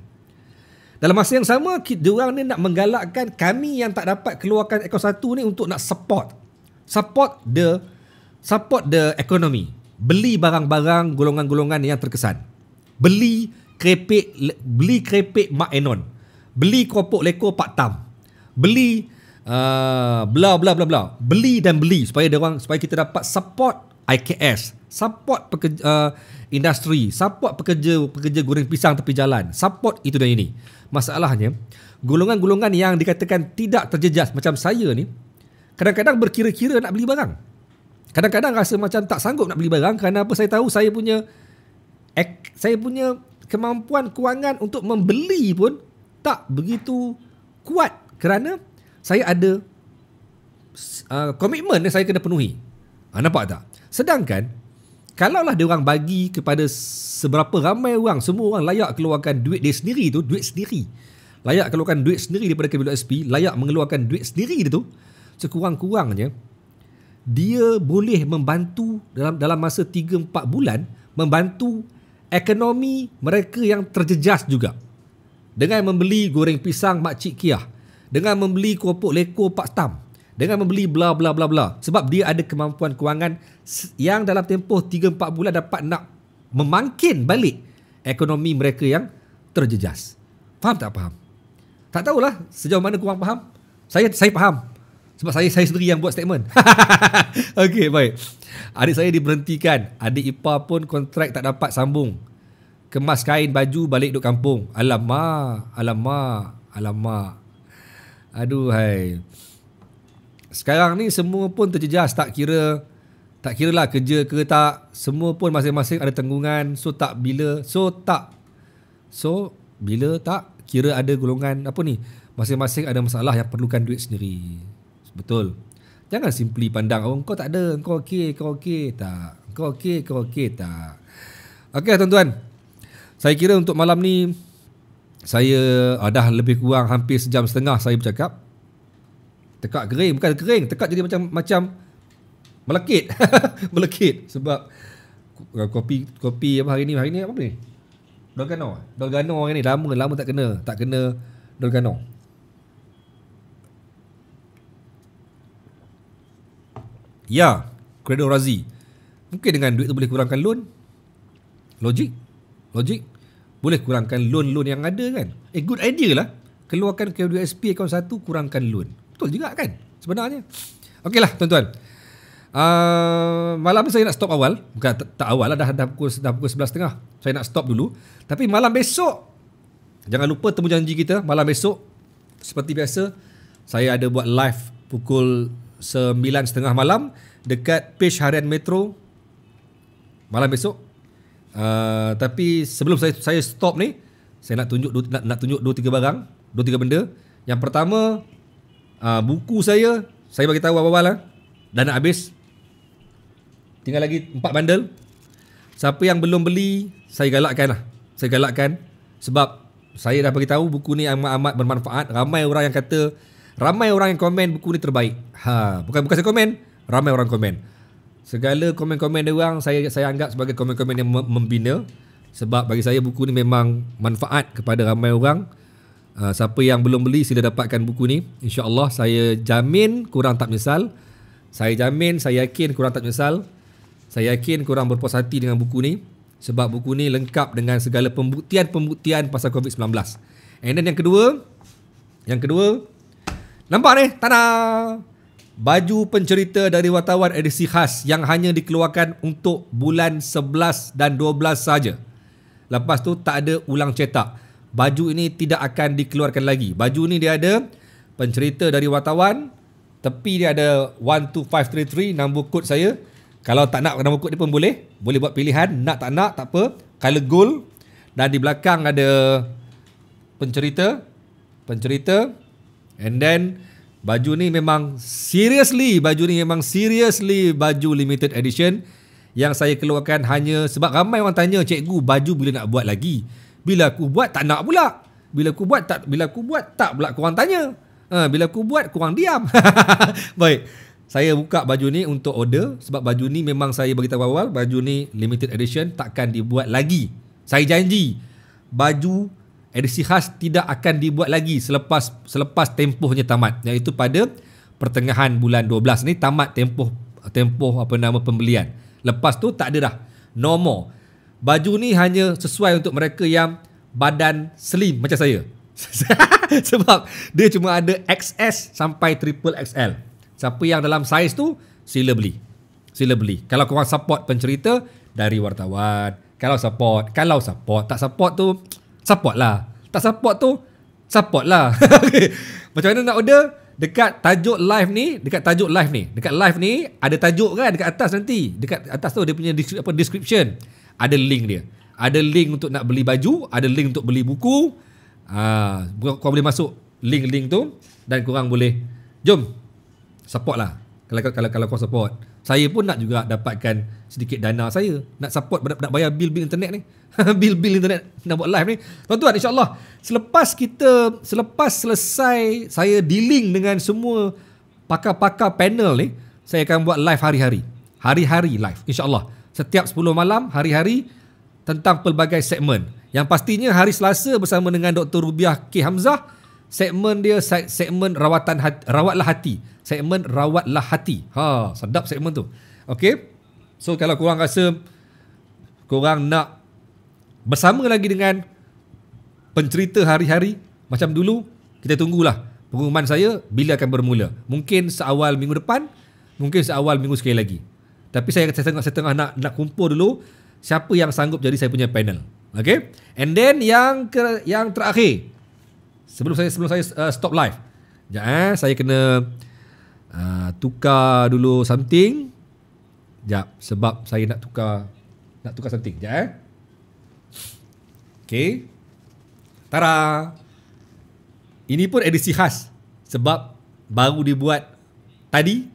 Speaker 1: Dalam masa yang sama, diorang ni nak menggalakkan kami yang tak dapat keluarkan akaun satu ni untuk nak support the economy. Beli barang-barang golongan-golongan yang terkesan. Beli kerepek Mak Enon. Beli keropok lekor Pak Tam. Beli bla bla bla bla. Beli supaya kita dapat support IKS, support industri, support pekerja goreng pisang tepi jalan, support itu dan ini. Masalahnya, golongan-golongan yang dikatakan tidak terjejas macam saya ni, kadang-kadang berkira-kira nak beli barang. Kadang-kadang rasa macam tak sanggup nak beli barang kerana apa? Saya tahu saya punya kemampuan kewangan untuk membeli pun tak begitu kuat kerana saya ada komitmen yang saya kena penuhi. Nampak tak? Sedangkan kalaulah dia orang bagi kepada seberapa ramai orang, semua orang layak keluarkan duit dia sendiri tu, duit sendiri. Layak keluarkan duit sendiri daripada KWSP, layak mengeluarkan duit sendiri dia tu, sekurang-kurangnya dia boleh membantu dalam masa 3-4 bulan membantu ekonomi mereka yang terjejas juga. Dengan membeli goreng pisang Makcik Kiah, dengan membeli keropok lekor Pak Tam, dengan membeli bla bla bla bla. Sebab dia ada kemampuan kewangan yang dalam tempoh 3-4 bulan dapat nak memangkin balik ekonomi mereka yang terjejas. Faham tak faham? Tak tahulah sejauh mana korang faham. Saya faham. Sebab saya sendiri yang buat statement. Okey, baik. Adik saya diberhentikan. Adik ipar pun kontrak tak dapat sambung. Kemas kain baju balik duduk kampung. Alamak. Aduhai. Sekarang ni semua pun terjejas. Tak kira lah kerja ke tak. Semua pun masing-masing ada tanggungan. Bila tak kira ada golongan apa ni, Masing-masing ada masalah yang perlukan duit sendiri. Betul. Jangan simply pandang, oh kau tak ada, kau okey, kau okey. Tak. Kau okey, kau okey. Tak. Okey tuan-tuan. Saya kira untuk malam ni, saya dah lebih kurang hampir sejam setengah saya bercakap. Tekak kering, bukan kering, tekak jadi macam melekit. Melekit sebab kopi apa hari ni apa ni? Dolgano hari ni lama tak kena Dolgano. Ya, Credo Razi. Mungkin dengan duit tu boleh kurangkan loan. Logik. Boleh kurangkan loan yang ada kan. Good idea lah. Keluarkan KWSP akaun 1, kurangkan loan. Betul juga kan sebenarnya. Okeylah tuan-tuan. Malam ni saya nak stop awal. Bukan tak awal lah, dah pukul 11.30. Saya nak stop dulu. Tapi malam besok, jangan lupa temu janji kita. Malam besok seperti biasa, saya ada buat live pukul 9.30 malam dekat page Harian Metro malam besok. Tapi sebelum saya stop ni, saya nak tunjuk 2-3 barang, 2-3 benda. Yang pertama, buku saya bagi tahu awal-awal lah, dah nak habis. Tinggal lagi 4 bundle. Siapa yang belum beli, saya galakkan sebab saya dah bagi tahu buku ni amat bermanfaat. Ramai orang yang komen buku ni terbaik. Bukan saya komen, ramai orang komen. Segala komen-komen dia orang saya anggap sebagai komen-komen yang membina, sebab bagi saya buku ni memang manfaat kepada ramai orang. Siapa yang belum beli sila dapatkan buku ni. InsyaAllah saya jamin korang tak menyesal. Saya yakin korang tak menyesal. Saya yakin korang berpuas hati dengan buku ni, sebab buku ni lengkap dengan segala pembuktian pasal COVID-19. And then yang kedua, nampak ni? Tada! Baju pencerita dari wartawan edisi khas yang hanya dikeluarkan untuk bulan 11 dan 12 saja. Lepas tu tak ada ulang cetak. Baju ini tidak akan dikeluarkan lagi. Baju ni dia ada pencerita dari wartawan, tepi dia ada 12533 nombor kod saya. Kalau tak nak nombor kod dia pun boleh buat pilihan, nak tak nak tak apa. Color gold, dan di belakang ada pencerita. And then baju ni memang seriously baju limited edition yang saya keluarkan hanya sebab ramai orang tanya, cikgu baju bila nak buat lagi? Bila aku buat tak nak pula. Bila aku buat tak pula korang tanya. Bila aku buat korang diam. Baik. Saya buka baju ni untuk order sebab baju ni memang saya beritahu awal, baju ni limited edition, takkan dibuat lagi. Saya janji baju edisi khas tidak akan dibuat lagi selepas tempohnya tamat, iaitu pada pertengahan bulan 12 ni tamat tempoh pembelian. Lepas tu tak ada dah. No more. Baju ni hanya sesuai untuk mereka yang badan slim macam saya. Sebab dia cuma ada XS sampai triple XL. Siapa yang dalam saiz tu sila beli. Kalau korang support pencerita dari wartawan, kalau support tak support tu support lah. Tak support tu support lah. Okay. Macam mana nak order? Dekat live ni, dekat live ni ada tajuk kan dekat atas nanti. Dekat atas tu dia punya description. Ada link dia. Ada link untuk nak beli baju, ada link untuk beli buku. Korang boleh masuk link tu dan korang boleh jom support lah. Kalau kau support, saya pun nak juga dapatkan sedikit dana saya. Nak support, nak bayar bil internet ni. bil internet nak buat live ni. Tuan-tuan, insyaAllah selepas selesai saya dealing dengan semua pakar-pakar panel ni, saya akan buat live hari-hari live, insyaAllah. Setiap 10 malam, hari-hari, tentang pelbagai segmen. Yang pastinya hari Selasa bersama dengan Dr. Rubiah K. Hamzah, segmen dia segmen rawatlah hati. Segmen rawatlah hati. Sedap segmen tu. Okay. So kalau korang rasa korang nak bersama lagi dengan pencerita hari-hari macam dulu, kita tunggulah pengumuman saya bila akan bermula. Mungkin seawal minggu depan, mungkin seawal minggu sekali lagi. Tapi saya tengah nak kumpul dulu siapa yang sanggup jadi saya punya panel. Okay. And then yang terakhir, sebelum saya stop live, saya kena tukar dulu something. Sebab saya nak tukar something. Okay. Tara. Ini pun edisi khas sebab baru dibuat tadi.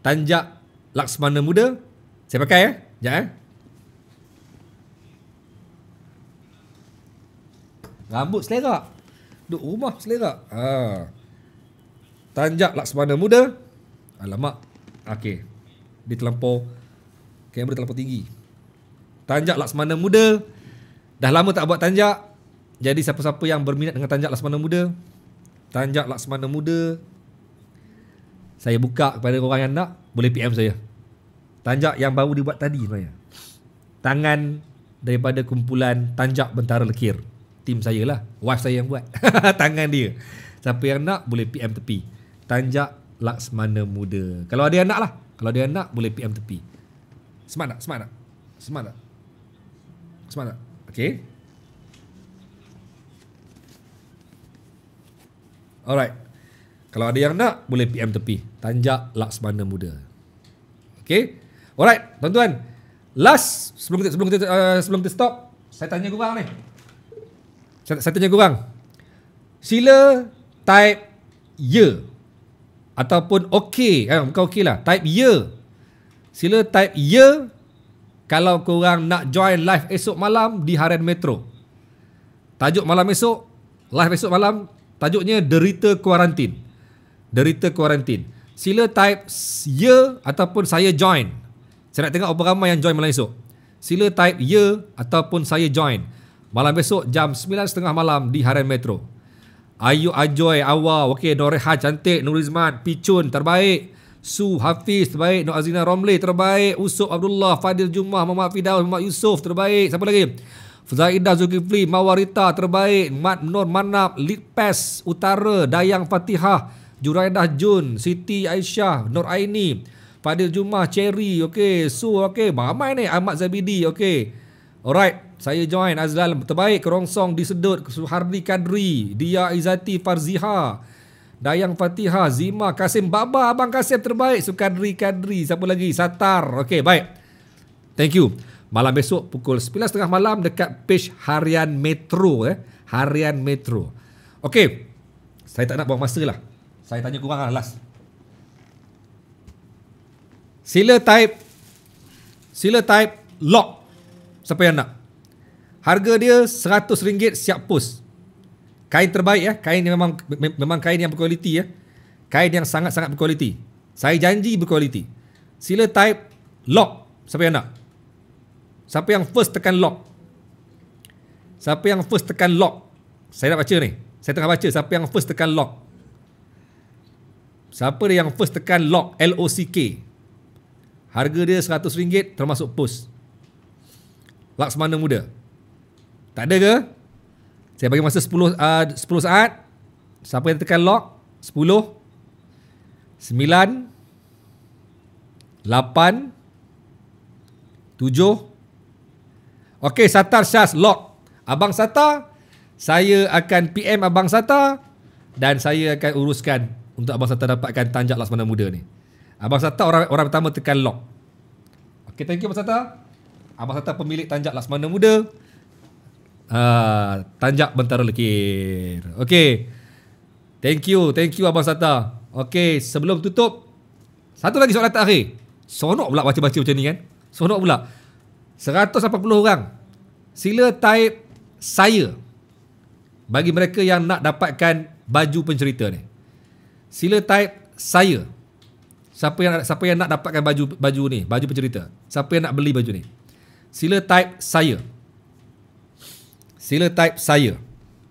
Speaker 1: Tanjak Laksmana Muda. Saya pakai sekejap Rambut selera. Duduk rumah selera. Tanjak Laksmana Muda. Alamak. Okey. Dia terlampau, kamera terlampau tinggi. Tanjak Laksmana Muda. Dah lama tak buat tanjak. Jadi siapa-siapa yang berminat dengan Tanjak Laksmana Muda, Tanjak Laksmana Muda, saya buka kepada orang yang nak, boleh PM saya. Tanjak yang baru dibuat tadi sebenarnya. Tangan daripada kumpulan Tanjak Bentara Lekir. Tim saya lah. Wife saya yang buat. Tangan dia. Siapa yang nak boleh PM tepi. Tanjak Laksmana Muda. Kalau ada yang nak lah. Kalau ada yang nak boleh PM tepi. Smart tak? Smart tak? Smart tak? Smart tak? Okay. Alright. Kalau ada yang nak boleh PM tepi. Tanjak Laksmana Muda. Okay. Alright, tuan-tuan. Last sebelum kita stop, saya tanya korang ni. Saya tanya korang. Sila type ya ataupun okey. Bukan okey lah. Type ya. Sila type ya kalau korang nak join live esok malam di Harian Metro. Tajuk malam esok, live esok malam, tajuknya Derita Kuarantin. Derita Kuarantin. Sila type ya ataupun saya join. Saya nak tengok berapa ramai yang join malam esok. Sila type ya ataupun saya join. Malam besok jam 9.30 malam di Harian Metro. Ayu Ajoy, Awa, okey, Noreha cantik, Nurizman, Picun terbaik, Su Hafiz terbaik, Nur Azina Romli terbaik, Usop Abdullah, Fadil Jummah, Muhammad Fidaus, Muhammad Yusof terbaik. Siapa lagi? Zaidah Zulkifli, Mawarita terbaik, Mat Nur Manap, Litpes Utara, Dayang Fatihah, Juraidah Jun, Siti Aisyah, Nur Aini, Fadil Jummah, Cherry, okey, Su, okey, ramai ni, Ahmad Zabidi, okey. Alright, saya join. Azlal terbaik, Kerongsong Disedut, Suhardi Kadri, Dia Izati Farziha, Dayang Fatihah, Zima Kasim, Baba Abang Kasim terbaik, Sukadri Kadri, siapa lagi? Satar. Okey, baik. Thank you. Malam besok pukul 9.30 malam dekat page Harian Metro. Harian Metro. Okey. Saya tak nak buang masa lah. Saya tanya korang lah last. Sila type lock. Siapa yang nak? Harga dia RM100 siap post. Kain terbaik ya. Kain yang memang kain yang berkualiti ya. Kain yang sangat-sangat berkualiti. Saya janji berkualiti. Sila type lock. Siapa yang nak? Siapa yang first tekan lock? Siapa yang first tekan lock? Saya nak baca ni. Saya tengah baca. Siapa yang first tekan lock? Siapa yang first tekan lock? LOCK. Harga dia RM100 termasuk post. Laksmana Muda. Tak ada ke? Saya bagi masa 10 saat. Siapa yang tekan lock? 10, 9, 8, 7. Okey, Satar Syaz lock. Abang Satar, saya akan PM Abang Satar dan saya akan uruskan untuk Abang Satar dapatkan Tanjak Laksmana Muda ni. Abang Satar orang pertama tekan lock. Okey, thank you Abang Satar. Abang Satar pemilik Tanjak Laksmana Muda, Tanjak Bentara Lekir. Okey, thank you Abang Satar. Okey, sebelum tutup, satu lagi soalan terakhir. Sonok pula baca-baca macam ni kan. Sonok pula. 180 orang. Sila type saya bagi mereka yang nak dapatkan baju pencerita ni. Sila type saya. Siapa yang nak dapatkan baju ni, baju pencerita. Siapa yang nak beli baju ni? Sila type saya. Sila type saya.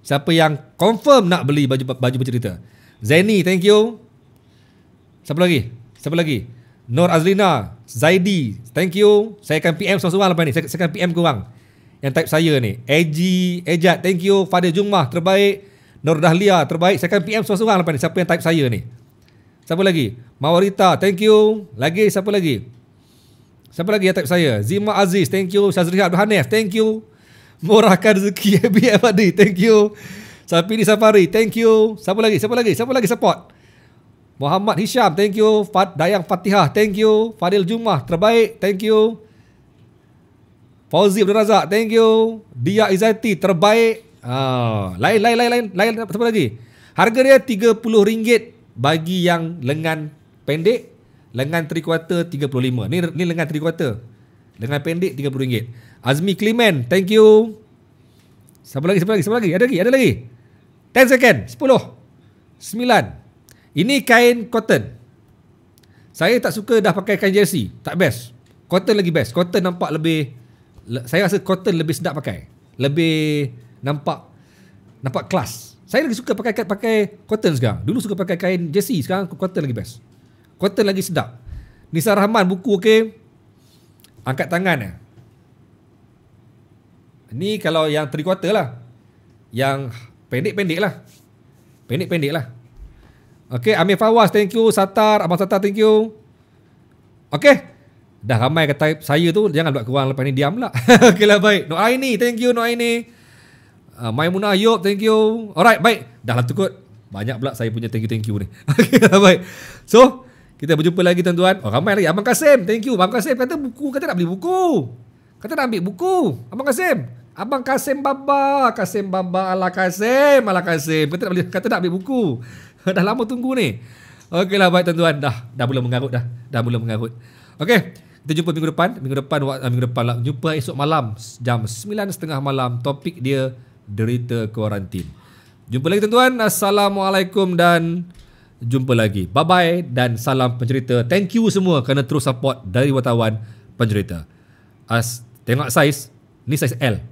Speaker 1: Siapa yang confirm nak beli baju pencerita? Zaini, thank you. Siapa lagi? Nur Azlina, Zaidi, thank you. Saya akan PM seorang-seorang lepas ni. Saya akan PM korang yang type saya ni. Ejat, thank you. Fadil Jummah, terbaik. Nur Dahlia, terbaik. Saya akan PM seorang-seorang lepas ni. Siapa yang type saya ni? Siapa lagi? Mawarita, thank you. Lagi, siapa lagi yang type saya? Zima Aziz, thank you. Syazriha Abdul Hanif, thank you. Murahkan rezeki ABF Adi, thank you. Sapini Safari, thank you. Siapa lagi support? Muhammad Hisham, thank you. Dayang Fatihah, thank you. Fadil Jummah, terbaik, thank you. Fauzi Abdul Razak, thank you. Dia Izati, terbaik. Lain siapa lagi? Harga dia RM30 bagi yang lengan pendek, lengan 3/4 RM35. Ni lengan 3/4. Lengan pendek RM30. Azmi Clement, thank you. Siapa lagi? Ada lagi. 10 second. 10. 9. Ini kain cotton. Saya tak suka dah pakai kain jersey. Tak best. Cotton lagi best. Cotton nampak lebih, saya rasa cotton lebih sedap pakai. Lebih nampak kelas. Saya lagi suka pakai cotton sekarang. Dulu suka pakai kain jersey, sekarang cotton lagi best. Cotton lagi sedap. Nisa Rahman, buku okey. Angkat tangan. Ni kalau yang 3/4 lah. Yang pendek-pendek lah. Okey, Amir Fawaz, thank you. Abang Satar, thank you. Okey. Dah ramai kata saya tu, jangan buat kurang lepas ni, diam lah. Okeylah, baik. Nur Aini, thank you Nur Aini. Maimunah Ayub, thank you. Alright, baik. Dah lah cukup. Banyak pula saya punya thank you ni. Okeylah, baik. So, kita berjumpa lagi tuan-tuan. Ramai lagi. Abang Kasim, thank you. Abang Kasim kata nak beli buku. Kata nak ambil buku. Abang Kasim Baba ala Kasim. Kata nak ambil buku. Dah lama tunggu ni. Okeylah, baik tuan-tuan. Dah mula mengarut. Okey, kita jumpa minggu depan lah. Jumpa esok malam jam 9.30 malam. Topik dia derita kuarantin. Jumpa lagi tuan-tuan. Assalamualaikum dan jumpa lagi. Bye-bye dan salam pencerita. Thank you semua kerana terus support dari wartawan pencerita. Tengok saiz. Ni saiz L.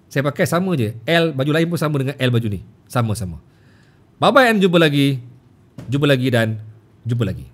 Speaker 1: Saya pakai sama je. L, baju lain pun sama dengan L baju ni. Sama-sama. Bye-bye dan jumpa lagi dan jumpa lagi.